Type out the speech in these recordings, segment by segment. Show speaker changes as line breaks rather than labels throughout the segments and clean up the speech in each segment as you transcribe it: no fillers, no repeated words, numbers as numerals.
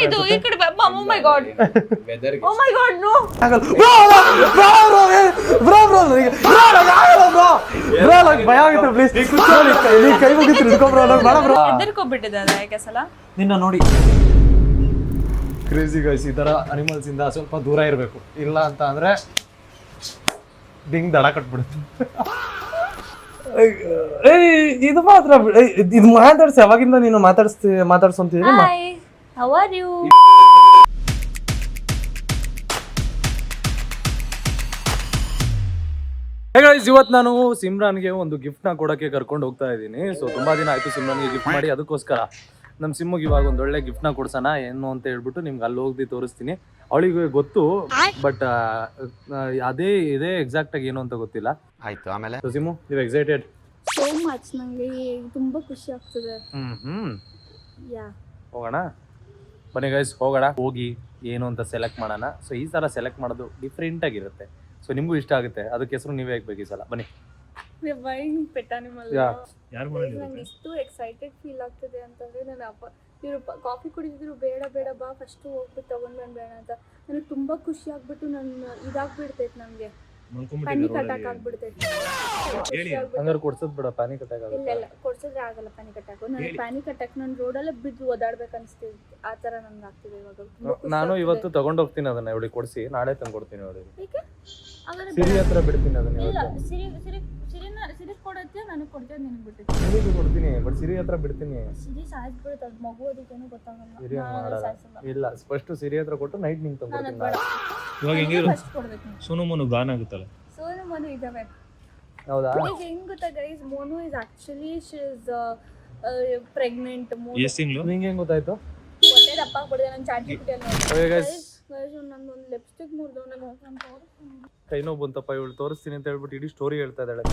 ಏನಿದು ಈ ಕಡೆ ಓ ಮೈ ಗಾಡ್ ಓ ಮೈ ಗಾಡ್ ನೋ
ಭಯ ಆಗುತ್ತೆ ಪ್ಲೀಸ್ ಕೈ ಮುಗಿತು ಹಿಡ್ಕೊಂಡ್ರು ಬೇಡ ಬ್ರೋ
ಹೆದರ್ಕೊಂಡ್ಬಿಟ್ಟಿದ್ದಾರೆ ಯಾಕೆ ಸಲ
ನಿನ್ನ ನೋಡಿ ಕ್ರೇಜಿ ಗೈಸ್ ಈ ತರ ಅನಿಮಲ್ಸ್ ಇಂದ ಸ್ವಲ್ಪ ದೂರ ಇರಬೇಕು ಇಲ್ಲ ಅಂತ ಅಂದ್ರೆ ದಿಂಗ್ ದಡ ಕಟ್ಬಿಡುತ್ತೆ ಇದು ಮಾತ್ರ ಇದು ಮಾತಾಡ್ಸಿ ಅವಾಗಿಂದ ನೀನು ಮಾತಾಡ್ಸಂತಿದ್ದೀನಿ
ಹಾಯ್ ಹೌ ಆರ್ ಯು
ಇವತ್ತು ನಾನು ಸಿಮ್ರಾನ್ಗೆ ಒಂದು ಗಿಫ್ಟ್ ನ ಕೊಡಕ್ಕೆ ಕರ್ಕೊಂಡು ಹೋಗ್ತಾ ಇದ್ದೀನಿ. ಸೊ ತುಂಬಾ ದಿನ ಆಯ್ತು ಸಿಮ್ರಾನ್ಗೆ ಗಿಫ್ಟ್ ಮಾಡಿ, ಅದಕ್ಕೋಸ್ಕರ ನಮ್ಮ ಸಿಮ್ಮಿಗೆ ಇವಾಗ ಒಂದು ಒಳ್ಳೆ ಗಿಫ್ಟ್ ನ ಕೊಡ್ಸೋಣ ಏನು ಅಂತ ಹೇಳ್ಬಿಟ್ಟು ನಿಮ್ಗೆ ಅಲ್ಲಿ ಹೋಗಿ ತೋರಿಸ್ತೀನಿ. ಅವಳಿಗೆ ಗೊತ್ತು, ಬಟ್ ಇದೇ ಎಕ್ಸಾಕ್ಟ್ ಆಗಿ ಏನು ಅಂತ ಗೊತ್ತಿಲ್ಲ.
ಆಯ್ತು, ಆಮೇಲೆ
ಸಿಮ್ಮು ನೀವು ಎಕ್ಸೈಟೆಡ್?
ಸೋ ಮಚ್, ನಂಗೆ ತುಂಬಾ ಖುಷಿ ಆಗ್ತದೆ.
ಹೋಗೋಣ ಬನ್ನಿ ಗೈಸ್, ಹೋಗೋಣ. ಹೋಗಿ ಏನು ಅಂತ ಸೆಲೆಕ್ಟ್ ಮಾಡೋಣ. ಸೊ ಈ ತರ ಸೆಲೆಕ್ಟ್ ಮಾಡೋದು ಡಿಫ್ರೆಂಟ್ ಆಗಿರುತ್ತೆ. ಸೊ ನಿಮಗೂ ಇಷ್ಟ ಆಗುತ್ತೆ, ಅದಕ್ಕೆ ಹೆಸರು ನೀವೇ ಹಾಕ್ಬೇಕು ಈ ಸಲ. ಬನ್ನಿ.
ನಂಗೆ ಇಷ್ಟು ಎಕ್ಸೈಟೆಡ್ ಫೀಲ್ ಆಗ್ತದೆ ಅಂತಂದ್ರೆ, ನನ್ನ ಅಪ್ಪ ಇವರು ಕಾಫಿ ಕುಡಿದಿದ್ರು, ಬೇಡ ಬೇಡ ಬಾ ಫಸ್ಟ್ ಹೋಗ್ಬಿಟ್ಟು ತಗೊಂಡ್ ಬೇಡ ಅಂತ. ನನಗೆ ತುಂಬಾ ಖುಷಿ ಆಗ್ಬಿಟ್ಟು ನನ್ನ ಇದಾಗ್ಬಿಡ್ತೈತೆ, ನಂಗೆ ಪ್ಯಾನಿಕ್ ಅಟ್ಯಾಕ್ ಆಗ್ಬಿಡ್ತೈತೆ.
ಹಂಗಾರೆ ಕೊಡ್ಸೋದ್ ಬಿಡ, ಪ್ಯಾನಿಕ್ ಅಟ್ಯಾಕ್ ಆಗುತ್ತೆ.
ಇಲ್ಲ ಕೊಡ್ಸಿದ್ರೆ ಆಗಲ್ಲ ಪ್ಯಾನಿಕ್ ಅಟ್ಯಾಕ್. ನನಗೆ ಪ್ಯಾನಿಕ್ ಅಟ್ಯಾಕ್ ನಾನು ರೋಡಲ್ಲೇ ಬಿದ್ದು ಓದಾಡ್ಬೇಕು ಅನ್ಸ್ತಿದೆ, ಆ ತರ ನನ್ಗೆ ಆಗ್ತಿದೆ ಇವಾಗ.
ನಾನು ಇವತ್ತು ತಗೊಂಡ್ ಹೋಗ್ತೀನಿ ಅದನ್ನ, ಇವಳಿಗೆ ಕೊಡ್ಸಿ ನಾಳೆ ತಂದು ಕೊಡ್ತೀನಿ ಅವಳಿಗೆ.
ಹಾಗಾದ್ರೆ
ಸಿರಿ ಹತ್ರ ಬಿಡ್ತೀನಿ ಅದನ್ನ.
ಇಲ್ಲ ಸಿರಿ ಕೊಡುತ್ತೆ, ನನಗೆ ಕೊಡ್ತೇವೆ, ನಿನಗೆ ಬಿಡ್ತೈತೆ.
ಸಿರಿಗೆ ಕೊಡ್ತೀನಿ, ಬಟ್ ಸಿರಿ ಹತ್ರ ಬಿಡ್ತೀನಿ.
ಸಿರಿ ಸಾಯಿಸ್ಬಿಡುತ್ತೆ, ಅದು ಮಗು ಅದಕ್ಕೇನು ಗೊತ್ತಾಗಲ್ಲ.
ಸಿರಿ ಮಾಡಲ್ಲ. ಇಲ್ಲ ಫಸ್ಟ್ ಸಿರಿ ಹತ್ರ ಕೊಟ್ಟು ನೈಟ್ ನಿಂಗೆ ತಂದ್ಕೊಡ್ತೀನಿ.
ಇವಾಗ ಹೆಂಗಿದ್ರು ಸೋನು ಮೋನು ಗಾನ್ ಆಗುತ್ತಲ್ಲ.
ಸೋನು ಮೋನು ಇದಾವೆ.
ಹೌದಾ?
ಈಗ ಹೆಂಗ್ ಗೊತ್ತಾ guys, Monu is actually she is pregnant.
ಎಷ್ಟು ತಿಂಗಳು?
ನಿಂಗೆ ಹೆಂಗ್ ಗೊತ್ತಾಯ್ತು?
ಹೊಟ್ಟೆ ದಪ್ಪ ಆಗ್ಬಿಡಿದೆ. ನಾನು ಚಾಟ್ ಜಿಪಿಟಿ ಅಲ್ಲಿ
ಓಕೆ ಗೈಸ್,
ನಂದೊಂದು ಲಿಪ್ಸ್ಟಿಕ್ ಮುರಿದವ್. ನಾನು
ಕೈ ನೋವು ಬಂತಪ್ಪ, ಇವಳು ತೋರಿಸ್ತೀನಿ ಅಂತ ಹೇಳ್ಬಿಟ್ಟು ಇಡೀ ಸ್ಟೋರಿ ಹೇಳ್ತಾ ಇದ್ದಾಳೆ.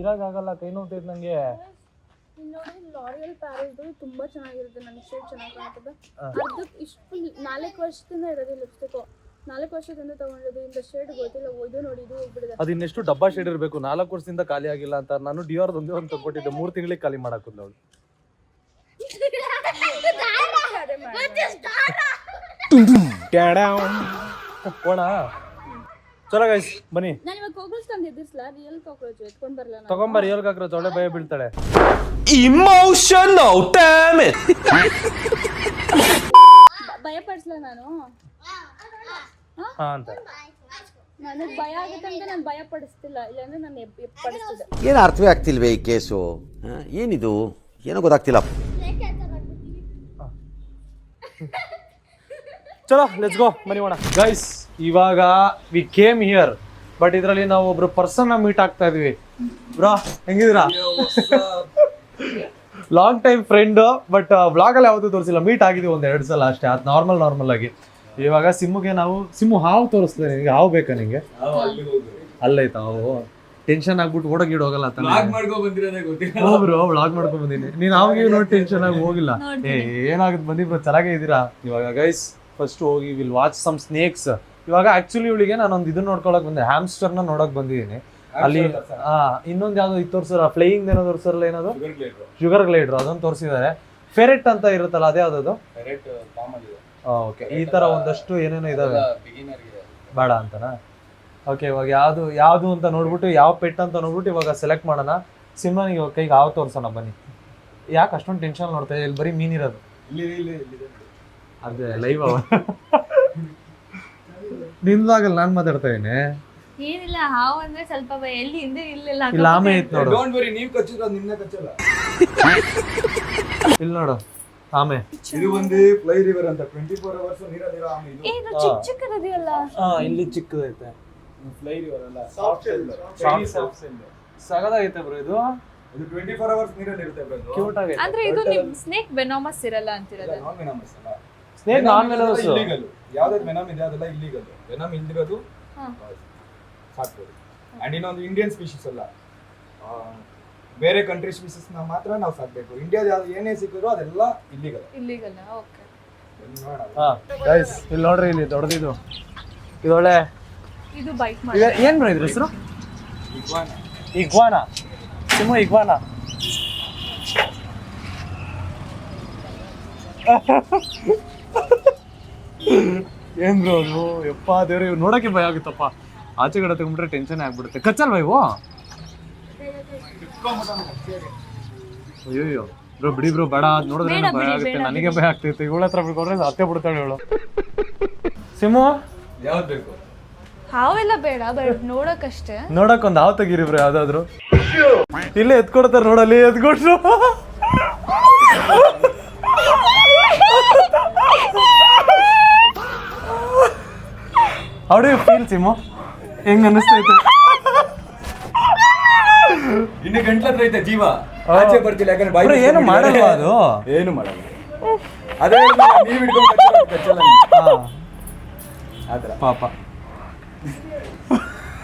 ಇರಾಗಲ್ಲ, ಕೈ ನೋವ್ತೈತೆ ನಂಗೆ.
ನೋಡಿ, ಲಾರಿಯಲ್ ಪ್ಯಾರಿಸ್ ತುಂಬಾ ಚೆನ್ನಾಗಿರುತ್ತೆ, ನನಗೆ ಶೇಡ್ ಚೆನ್ನಾಗಿ ಕಾಣ್ತದೆ. ಅದಕ್ಕೆ ಇಷ್ಟು 4 ವರ್ಷದಿಂದ ಇರೋದು ಲಿಪ್ಸ್ಟಿಕ್. 4 ವರ್ಷದಿಂದ ತಗೊಂಡಿದ್ದು, ಇಂದ ಶೇಡ್ ಗೊತ್ತಿಲ್ಲ. ಇದು ನೋಡಿ, ಇದು ಹೋಗ್ಬಿಡಿದೆ.
ಅದು ಇನ್ನೆಷ್ಟು ಡಬ್ಬಾ ಶೇಡ್ ಇರಬೇಕು. 4 ವರ್ಷದಿಂದ ಖಾಲಿ ಆಗಿಲ್ಲ ಅಂತ. ನಾನು ಡಿಯೋರ್ ಒಂದೇ ಒಂದು ತಗೊಂಡಿದ್ದೆ, 3 ತಿಂಗಳಿಗೆ ಖಾಲಿ ಮಾಡಾಕುದ್ ಅವಳು. ಕೋಣ ಚಲೋ ಗೈಸ್, ಬನ್ನಿ.
ನಾನು ಇವಾಗ ಕಾಕ್ರೋಚ್ ತಂದು ಎದುರಿಸ್ಲಾ? ರಿಯಲ್ ಕಾಕ್ರೋಚ್ ಎತ್ಕೊಂಡ್ ಬರಲ್ಲ.
ತಗೊಂಬ ರಿಯಲ್ ಕಾಕ್ರೋಚ್, ಒಳ್ಳೆ ಭಯ ಬೀಳ್ತಾಳೆ.
Emotional damage.
ಭಯ ಪಡಿಸ್ಲಾ ನಾನು?
ಹಾ ಅಂತ
ನನಗೆ ಭಯ ಆಗುತ್ತೆ ಅಂತ ನಾನು ಭಯ ಪಡಿಸ್ತಿಲ್ಲ, ಇಲ್ಲಾಂದ್ರೆ ನಾನು ಪಡಿಸ್ತಿದ್ದೆ.
ಏನು ಅರ್ಥವೇ ಆಗ್ತಿಲ್ವೇ ಈ ಕೇಸು? ಏನಿದು ಏನೋ ಗೊತ್ತಾಗ್ತಿಲ್ಲ.
ಚಲೋ ಲೆಟ್ಸ್ ಗೋ, ಬನ್ನಿ ಹೋಣ ಗೈಸ್. ಇವಾಗ ವಿ ಕೇಮ್ ಹಿಯರ್, ಬಟ್ ಇದರಲ್ಲಿ ನಾವು ಒಬ್ರು ಪರ್ಸನ್ ಮೀಟ್ ಆಗ್ತಾ ಇದೀವಿ. ಬ್ರೋ ಹೆಂಗಿದ್ದೀರಾ? Long time friend, but vlog ಅಲ್ಲಿ ಯಾವತ್ತೂ ತೋರಿಸಿಲ್ಲ. ಮೀಟ್ ಆಗಿದೀವಿ 1-2 ಸಲ ಅಷ್ಟೇ, ಅದು ನಾರ್ಮಲ್ ಆಗಿ. ಇವಾಗ ಸಿಮ್ಮುಗೆ ನಾವು ಹಾವು ತೋರಿಸ್ತಾರೆ. ನಿನಗೆ ಹಾವು ಬೇಕಾ? ನಿಂಗೆ ಅಲ್ಲೈತಾ ಹಾವು? ಟೆನ್ಷನ್ ಆಗ್ಬಿಟ್ಟು ಹೋಗಲ್ಲ. ಬ್ರೋ ವ್ಲಾಗ್ ಮಾಡ್ಕೊಂಡ್ ಬಂದಿನಿ. ನೀನ್ ಹಾವಿಗೆ ನೋಡಿ ಟೆನ್ಷನ್ ಆಗಿ ಹೋಗಿಲ್ಲ. ಏನಾಗುತ್ತೆ ಬನ್ನಿ ಬ್ರೋ, ಚೆನ್ನಾಗೇ ಇದ್ದೀರಾ? ಇವಾಗ ಗೈಸ್ ಫಸ್ಟ್ ಹೋಗಿ ವಿಲ್ ವಾಚ್ ಸಮ್ ಸ್ನೇಕ್ಸ್. ಇವಾಗ ಆಕ್ಚುಲಿ ಇವಳಿಗೆ ನಾನೊಂದು ಇದನ್ನ ನೋಡ್ಕೊಳಕ್ ಬಂದೆ, ಹ್ಯಾಮ್ಸ್ಟರ್ ನ ನೋಡಕ್ ಬಂದಿದ್ದೀನಿ. ಅಲ್ಲಿ ಇನ್ನೊಂದು ಯಾವ್ದು ಇದು ತೋರ್ಸಾರ, ಫ್ಲೈಯಿಂಗ್ ಏನೋ ತೋರ್ಸಾರಲ್ಲ, ಏನದು ಶುಗರ್ ಗ್ಲೈಡರ್, ಅದನ್ನು ತೋರಿಸಿದ್ದಾರೆ. ಫೆರೆಟ್ ಅಂತ ಇರುತ್ತಲ್ಲ, ಅದೇ ಯಾವ್ದದು? ಓಕೆ, ಈ ತರ ಒಂದಷ್ಟು ಏನೇನೋ ಇದಾವೆ. ಬೇಡ ಅಂತನಾ? ಓಕೆ, ಇವಾಗ ಯಾವ್ದು ಅಂತ ನೋಡ್ಬಿಟ್ಟು, ಯಾವ ಪೆಟ್ ಅಂತ ನೋಡ್ಬಿಟ್ಟು ಇವಾಗ ಸೆಲೆಕ್ಟ್ ಮಾಡೋಣ. ಸಿಂಹನಿಗೆ ಕೈಗೆ ಹಾವು ತೋರ್ಸೋಣ ಬನ್ನಿ. ಯಾಕೆ ಅಷ್ಟೊಂದು ಟೆನ್ಷನ್ ನೋಡ್ತಾ ಇಲ್ಲಿ ಬರೀ ಮೀನಿರೋದು. ಅದೇ ಲೈವ್ ಅವ ನಿಂದಾಗಲ್ಲ, ನಾನ್ ಮಾತಾಡ್ತಾ ಇದ್ದೀನಿ.
ಏನಿಲ್ಲ, ಹಾವು ಅಂದ್ರೆ ಸ್ವಲ್ಪ ಭಯ. ಎಲ್ಲಿ ಹಿಂದೆ ಇಲ್ಲ,
ಇಲ್ಲ ಆಮೆ ಐತ್ ನೋಡು.
ಡೋಂಟ್ ವರಿ, ನೀವು ಕಚ್ಚಿದ್ರೆ ಅದು ನಿಮ್ಮನ್ನ ಕಚ್ಚಲ್ಲ.
ಇಲ್ಲಿ ನೋಡು ಆಮೆ.
ಇದು ಒಂದು ಫ್ಲೈ ರಿವರ್ ಅಂತ 24 ಅವರ್ಸ್ ನೀರಲ್ಲಿರೋ ಆಮೆ ಇದು.
ಇದು ಚಿಕ್ಕದಿದೆಯಲ್ಲ.
ಇಲ್ಲಿ ಚಿಕ್ಕದೈತೆ.
ಫ್ಲೈ ರಿವರ್ ಅಲ್ಲ, ಸಾಫ್ಟ್ ಶೆಲ್.
ಸಗದಾಗೈತೆ ಬ್ರೋ ಇದು.
24 ಅವರ್ಸ್ ನೀರಲ್ಲಿ ಇರುತ್ತೆ ಬ್ರೋ.
ಕ್ಯೂಟ್ ಆಗೈತೆ.
ಅಂದ್ರೆ ಇದು ನಿಮ್ ಸ್ನೇಕ್ ವೆನೋಮಸ್ ಇರಲ್ಲ ಅಂತಿರೋದು.
ನಾನ್ ವೆನಮಸ್ ಅಲ್ಲ.
ಸ್ನೇಕ್ ನಾನ್ ವೆನಮಸ್.
ಇಲ್ಲಿಗಲ್. ಯಾವ್ದು ವೆನಮ್ ಇದೆ ಅದೆಲ್ಲ ಇಲ್ಲಿಗಲ್. ವೆನಮ್ ಇಲ್ದಿರೋದು ಸಾಕ್ಬೋದು. ಅಂಡ್ ಇನ್ನೊಂದು ಇಂಡಿಯನ್ ಸ್ಪೀಶೀಸ್ ಅಲ್ಲ, ಬೇರೆ ಕಂಟ್ರಿ ಸ್ಪೀಸೀಸ್ ನ ಮಾತ್ರ ನಾವು ಸಾಕ್ಬೇಕು. ಇಂಡಿಯಾದ ಯಾವ್ದು ಏನೇ ಸಿಕ್ಕಿದ್ರು ಅದೆಲ್ಲ ಇಲ್ಲಿಗಲ್.
ಓಕೆ
ಗೈಸ್ ಇಲ್ಲಿ ನೋಡ್ರಿ, ಇಲ್ಲಿ ದೊಡ್ಡದಿದು. ಇದೊಳ್ಳೆ
ಇದು ಬೈಟ್ ಮಾಡಿ.
ಏನ್ ಬ್ರೋ ಇದ್ರ ಹೆಸರು? ಇಗ್ವಾನಾ. ಸಿಂಹ ಇಗ್ವಾನಾ. ಏನ್ ಬ್ರೋ ಅದು ಯಪ್ಪ ದೇವ್ರೆ ಇವ್ ನೋಡಕ್ಕೆ ಭಯ ಆಗುತ್ತಪ್ಪ. ಆಚೆ ಕಡೆ ತಗೊಂಡ್ಬಿಟ್ರೆ ಟೆನ್ಷನ್ ಆಗ್ಬಿಡುತ್ತೆ. ಕಚ್ಚಲ್ವಾ ಇವು? ಅಯ್ಯೋ ಬ್ರೋ ಬಿಡಿ ಬ್ರೋ, ಬೇಡ. ಅದ್ ನೋಡಿದ್ರೆ ಭಯ ಆಗುತ್ತೆ, ನನಗೆ ಭಯ ಆಗ್ತೈತೆ. ಇವಳ ಹತ್ರ ಬಿಡ್ಕೊಂಡ್ರೆ ಅತ್ತೆ ಬಿಡ್ತಾಳೆ ಇವಳು. ಸಿಮು
ಯಾವ್ದು ಬೇಕು?
ಹಾವೆಲ್ಲ ಬೇಡ, ಬಟ್ ನೋಡಕ್ಕಷ್ಟೇ.
ನೋಡಕ್ ಒಂದ್ ಹಾವು ತೆಗೀರಿ ಬ್ರೋ ಯಾವ್ದಾದ್ರು. ಇಲ್ಲೇ ಎತ್ಕೊಡ್ತಾರ ನೋಡಲ್ಲಿ, ಎತ್ಕೊಟ್ರು. How do you feel Simu? ಹೆಂಗ್ ಅನಿಸ್ತೈತೆ?
ಇನ್ನು ಗಂಟ್ಲ ಹತ್ರ ಐತೆ ಜೀವ, ಆಚೆ ಬರ್ತಿಲ್ಲ. ಯಾಕಂದ್ರೆ ಬಾಯಿ
ಏನು ಮಾಡಲ್ವಾ ಅದು?
ಏನು ಮಾಡಲ್ಲ. ಅದೇ ನೀವು ಹಿಡ್ಕೊಂಡು ಕಚ್ಚಲ್ಲ ಆತರ
ಪಾಪ.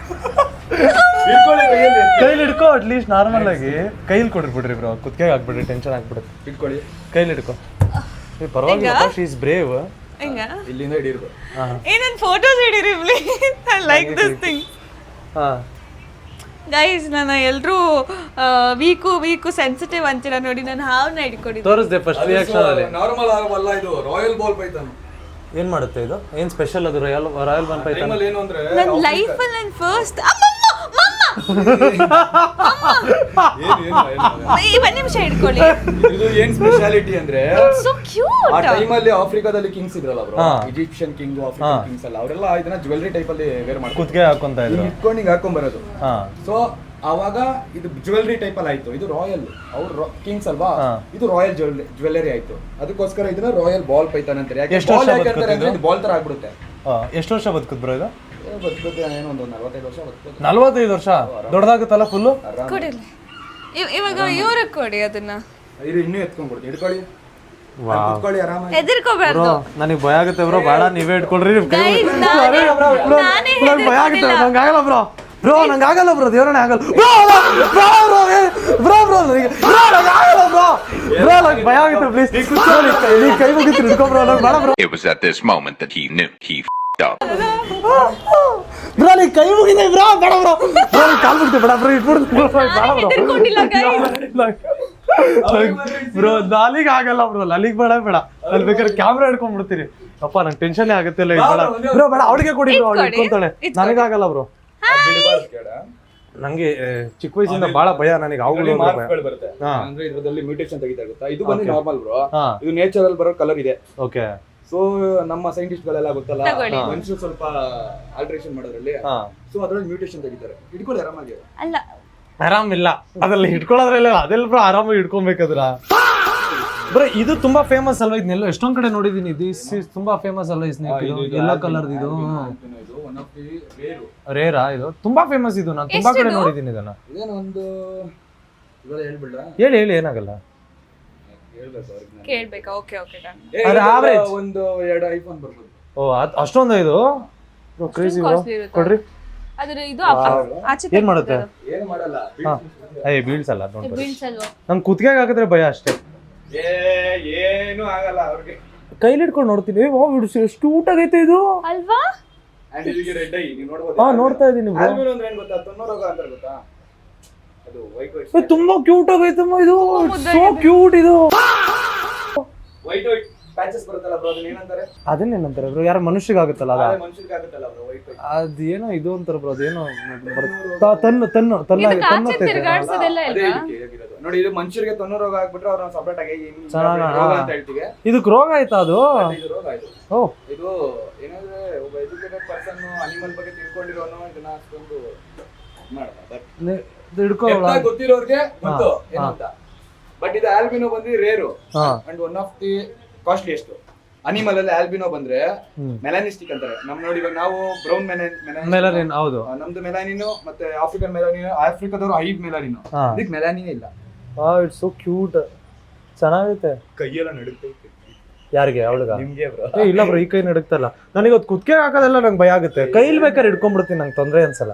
ಕೈಲಿ ಹಿಡ್ಕೋ ಅಟ್ಲೀಸ್ಟ್ ನಾರ್ಮಲ್ ಆಗಿ. ಕೈಲಿ ಕೊಡ್ಬಿಡ್ರಿ ಬ್ರೋ, ಕುತ್ತಿಗೆ ಹಾಕ್ಬಿಡ್ರಿ, ಟೆನ್ಷನ್ ಆಗ್ಬಿಡುತ್ತೆ.
ಇಟ್ಕೊಳ್ಳಿ,
ಕೈಲಿ ಹಿಡ್ಕೋ. ಪರವಾಗಿಲ್ಲ, ಶಿ ಇಸ್ ಬ್ರೇವ್.
ಇಲ್ಲಿಂದ ಹಿಡಿರ್ಬೇಕು.
ಏನನ್ ಫೋಟೋಸ್ ಹಿಡೀರಿ please. I like this thing. Guys, ನಾನು ಎಲ್ಲರೂ ವೀಕು ಸೆನ್ಸಿಟಿವ್ ಅಂತೀರ ನೋಡಿ, ನಾನು ಹಾವನ್ನ ಹಿಡ್ಕೊಂಡಿದ್ದೆ.
ತೋರಿಸ್ದೆ ಫಸ್ಟ್ ರಿಯಾಕ್ಷನ್ ಅಲ್ಲಿ.
ನಾರ್ಮಲ್ ಆಗಲ್ಲ, ಇದು ರಾಯಲ್ ಬಾಲ್ ಪೈಥಾನ್.
ಏನ್ ಮಾಡುತ್ತೆ ಇದು? ಏನ್ ಸ್ಪೆಷಲ್ ಅದು ರಾಯಲ್ ಬಾಲ್ ಪೈಥಾನ್?
ಏನು ಅಂದ್ರೆ
ನನ್ನ ಲೈಫಲ್ಲಿ ನಾನು ಫಸ್ಟ್ ಒಂದ್ ನಿಮಿಷ ಹಿಡ್ಕೊಳ್ಳಿ.
ಇದು ಏನ್ ಸ್ಪೆಷಾಲಿಟಿ ಅಂದ್ರೆ,
ಸೊ ಕ್ಯೂಟ್.
ಆ ಟೈಮಲ್ಲಿ ಆಫ್ರಿಕಾದಲ್ಲಿ ಕಿಂಗ್ಸ್ ಇದ್ರಲ್ಲ bro, Egyptian king, African Kings ಎಲ್ಲ, ಅವರೆಲ್ಲ ಇದನ್ನ ಜ್ಯುವೆಲರಿ ಟೈಪ್ ಅಲ್ಲಿ ವೇರ್ ಮಾಡ್ತಾರೆ.
ಕುತ್ತಿಗೆ ಹಾಕೊಂತ ಇದ್ರು,
ಇಟ್ಕೊಂಡು ಹಿಂಗ್ ಹಾಕೊಂಡ್ ಬರೋದು. ಸೊ ಅವಾಗ ಇದು ಜ್ಯುವೆಲರಿ ಟೈಪ್ ಅಲ್ಲಿ ಆಯ್ತು. ಇದು ರಾಯಲ್, ಅವ್ರು ಕಿಂಗ್ಸ್ ಅಲ್ವಾ, ಇದು ರಾಯಲ್ ಜ್ಯುವೆಲರಿ ಆಯ್ತು. ಅದಕ್ಕೋಸ್ಕರ ಇದನ್ನ ರಾಯಲ್ ಬಾಲ್ ಪೈಥಾನ್ ಅಂತಾರೆ. ಯಾಕೆ ಬಾಲ್ ತರ ಆಗ್ಬಿಡುತ್ತೆ.
ಎಷ್ಟು ವರ್ಷ ಬದುಕುದ್ ಬ್ರೋ ಇದು?
ಬದುಕುತ್ತೆ ಏನೋ ಒಂದು 45 ವರ್ಷ ಬದುಕುತ್ತೆ.
45 ವರ್ಷ ದೊಡ್ಡದಾಗುತ್ತಲ್ಲ ಫುಲ್ಲು.
ಕೊಡಿಲ್ಲ, ಇವಾಗ ಇವ್ರಿಗೆ ಕೊಡಿ ಅದನ್ನ.
ಇದು ಇನ್ನೂ ಎತ್ಕೊಂಡ್ಬಿಡ್ತೀನಿ, ಹಿಡ್ಕೊಳ್ಳಿ, ಕುತ್ಕೊಳ್ಳಿ ಆರಾಮಾಗಿ.
ಹೆದರ್ಕೋಬಾರ್ದು.
ನನಗೆ ಭಯ ಆಗುತ್ತೆ ಬ್ರೋ, ಬೇಡ ನೀವೇ ಇಟ್ಕೊಳ್ರಿ.
ನಾನೇ
ಭಯ ಆಗುತ್ತೆ, ನಂಗಾಗಲ್ಲ ಬ್ರೋ. ಬ್ರೋ ನಂಗಾಗಲ್ಲ ಬ್ರೋ, ದೇವರೇ ಆಗಲ್ಲ ಬ್ರೋ. ನಂಗಾಗಲ್ಲ ಬ್ರೋ. ಬ್ರೋ ನಂಗೆ ಭಯ ಆಗುತ್ತೆ, ಪ್ಲೀಸ್ ನೀ ಕೈ ಮುಗಿತು ಹಿಡ್ಕೊ ಬ್ರೋ, ನಂಗೆ ಬೇಡ bro.
It was at this moment that he knew he f***ed up.
Bro ನೀ ಕೈ ಮುಗಿದೆ ಬ್ರೋ, ಬೇಡ ಬ್ರೋ. ಬ್ರೋ ನೀ ಕಾಲ್ ಮುಗಿತು, ಬೇಡ ಬ್ರೋ, ಇಟ್ಬಿಡ್ತೀನಿ ಬ್ರೋ. ನಾಲಿಗೆ ಆಗಲ್ಲ ಬ್ರೋ, ನಾಲಿಗೆ ಬೇಡ ಅಲ್ಲಿ ಬೇಕಾದ್ರೆ ಕ್ಯಾಮ್ರಾ ಹಿಡ್ಕೊಂಡ್ಬಿಡ್ತೀನಿ. ಅಪ್ಪ ನಂಗೆ ಟೆನ್ಷನ್ ಆಗುತ್ತೆ. ಬ್ರೋ ಬೇಡ, ಅವಳಿಗೆ ಕೊಡಿ ಬ್ರೋ, ಅವಳು ಇಟ್ಕೊಂತಾಳೆ. ನನಗಾಗಲ್ಲ ಬ್ರೋ, ನಂಗೆ ಚಿಕ್ಕ ವಯಸ್ಸಿಂದ ಬಹಳ ಭಯ ನನಗೆ. ಅವುಗಳು
ಬರುತ್ತೆ ಅಂದ್ರೆ ಇದ್ರಲ್ಲಿ ಮ್ಯೂಟೇಷನ್ ತೆಗಿತಾ ಇರುತ್ತೆ. ಇದು ಬಂದು ನಾರ್ಮಲ್ ಬ್ರೋ, ಇದು ನೇಚರಲ್ ಬರೋ ಕಲರ್ ಇದೆ.
ಓಕೆ.
ಸೊ ನಮ್ಮ ಸೈಂಟಿಸ್ಟ್ ಗಳೆಲ್ಲ ಗೊತ್ತಲ್ಲ, ಮನುಷ್ಯರು ಸ್ವಲ್ಪ ಆಲ್ಟ್ರೇಷನ್ ಮಾಡೋದ್ರಲ್ಲಿ, ಸೊ ಅದ್ರಲ್ಲಿ ಮ್ಯೂಟೇಷನ್ ತೆಗಿತಾರೆ. ಹಿಡ್ಕೊಳ್ಳಿ ಆರಾಮಾಗಿ.
ಅಲ್ಲ,
ಆರಾಮಿಲ್ಲ ಅದ್ರಲ್ಲಿ ಹಿಡ್ಕೊಳ್ಳೋದ್ರಲ್ಲ, ಅದೆಲ್ಲ ಬ್ರೋ ಆರಾಮಾಗಿ ಹಿಡ್ಕೊಬೇಕದ್ರ. ಬ್ರೋ ಇದು ತುಂಬಾ ಫೇಮಸ್ ಅಲ್ವಾ? ಇದನ್ನೆಲ್ಲ ಎಷ್ಟೊಂದ್ ಕಡೆ ನೋಡಿದೀನಿ. ಇದು ತುಂಬಾ ಫೇಮಸ್ ಅಲ್ವಾ? ಎಲ್ಲೋ ಕಲರ್ ಇದು ರೇರಾ? ಇದು ತುಂಬಾ ಫೇಮಸ್, ಇದು ನಾನು ತುಂಬಾ ಕಡೆ ನೋಡಿದೀನಿ ಇದನ್ನ.
ಇದೇನು ಒಂದು ಇವಾಗ ಹೇಳ್ಬಿಡ,
ಹೇಳಿ ಏನಾಗಲ್ಲ,
ಕೇಳ್ಬೇಕಾ? Okay okay done.
ಒಂದು 2 ಐಫೋನ್ ಬರ್ಬೋದು.
ಓ ಅಷ್ಟೊಂದು ಇದು ಕ್ರೇಜಿ ಬ್ರೋ. ಕೊಡ್ರಿ.
ಅದ್ರ ಇದು ಆಚೆ
ಏನ್ ಮಾಡುತ್ತೆ?
ಏನು ಮಾಡಲ್ಲ,
ಬೀಳ್ಸಲ್ಲ. ನಂಗೆ ಕುತ್ತಿಗೆ ಹಾಕಿದ್ರೆ ಭಯ ಅಷ್ಟೇ.
ಏನು ಆಗಲ್ಲ ಅವ್ರಿಗೆ.
ಕೈಲಿ ಹಿಡ್ಕೊಂಡು ನೋಡ್ತೀನಿ. ಎಷ್ಟು ಊಟ ಆಗೈತೆ ಇದು
ಅಲ್ವಾ?
ಅಂಡ್ ಇದಕ್ಕೆ ರೆಡ್ ಐ ನೀವು ನೋಡಬಹುದು.
ನೋಡ್ತಾ ಇದೀನಿ.
ಆಲ್ಬಿನೋ ಅಂದ್ರೆ ಏನ್ ಗೊತ್ತಾ? ತೊನ್ನರೋಗ ಅಂತಾರೆ ಗೊತ್ತಾ? ಅದು ವೈಟ್
ತುಂಬಾ ಕ್ಯೂಟ್ ಆಗೈತಮ್ಮ ಇದು. ಸೋ ಕ್ಯೂಟ್ ಇದು.
ವೈಟ್ ಪ್ಯಾಚಸ್ ಬರುತ್ತಲ್ಲ ಬ್ರೋ, ಅದನ್ನ ಏನಂತಾರೆ?
ಅದನ್ನೇನಂತಾರೆ ಬ್ರೋ? ಯಾರ ಮನುಷ್ಯರಿಗೆ ಆಗುತ್ತಲ್ಲ ಅದ?
ಮನುಷ್ಯರಿಗೆ ಆಗುತ್ತಲ್ಲ ಬ್ರೋ ವೈಟ್.
ಅದೇನೋ ಇದು ಅಂತಾರೆ ಬ್ರೋ, ಅದೇನೋ
ತಿರ್ಗಾಡ್ಸೋದೆಲ್ಲ
ಅದೇ ಹೇಗಿರೋದು ನೋಡಿ. ಇದು ಮನುಷ್ಯರಿಗೆ ತೊನ್ನು ರೋಗ ಆಗ್ಬಿಟ್ರೆ ಅವ್ರನ್ನ ಸಪರೇಟ್ ಆಗಿ ರೋಗ ಅಂತ ಹೇಳ್ತೀವಿ.
ಇದಕ್ಕೆ ರೋಗ ಆಯ್ತಾ ಅದು?
ಇದು ರೋಗ ಆಯ್ತು.
ಓ
ಇದು ಏನಂದ್ರೆ ಒಬ್ಬ ಎಜುಕೇಟೆಡ್ ಪರ್ಸನ್ ಅನಿಮಲ್ ಬಗ್ಗೆ ತಿಳ್ಕೊಂಡಿರೋನು ಇದನ್ನ ಅಷ್ಟೊಂದು ಮಾಡ್ತಾರೆ. ಗೊತ್ತಿರೋರ್ಗೆ ಗೊತ್ತು ಏನಂತ. ಬಟ್ ಇದು ಆಲ್ಬಿನೋ ಬಂದು rare and one of the costliest. Animal ಅಲ್ಲಿ ಆಲ್ಬಿನೋ ಬಂದ್ರೆ ಮೆಲಾನಿಸ್ಟಿಕ್ ಅಂತಾರೆ. ನಮ್ ನೋಡಿ ಇವಾಗ ನಾವು ಬ್ರೌನ್ ಮೆಲಾನಿನ್, ಹೌದು ನಮ್ದು ಮೆಲಾನಿನ್, ಮತ್ತೆ ಆಫ್ರಿಕನ್ ಮೆಲಾನಿನ್. ಆಫ್ರಿಕಾದವರು ಐ ಮೆಲಾನಿನ್, ಇದಕ್ಕೆ ಮೆಲಾನಿನೇ ಇಲ್ಲ.
ಇಟ್ಸ್ ಸೋ ಕ್ಯೂಟ್, ಚೆನ್ನಾಗೈತೆ.
ಕೈಯೆಲ್ಲ ನಡುತ್ತೈತೆ.
ಯಾರಿಗೆ? ಅವಳಿಗ?
ನಿಮ್ಗೆ ಬ್ರೋ?
ಇಲ್ಲ ಬ್ರೋ, ಈ ಕೈ ನಡುಕ್ತಲ್ಲ. ನನಗೆ ಅದು ಕುತ್ತಿಗೆ ಹಾಕೋದೆಲ್ಲ ನಂಗೆ ಭಯ ಆಗುತ್ತೆ. ಕೈಲಿ ಬೇಕಾದ್ರೆ ಹಿಡ್ಕೊಂಡ್ಬಿಡ್ತೀನಿ, ನಂಗೆ ತೊಂದರೆ ಅನ್ಸಲ್ಲ.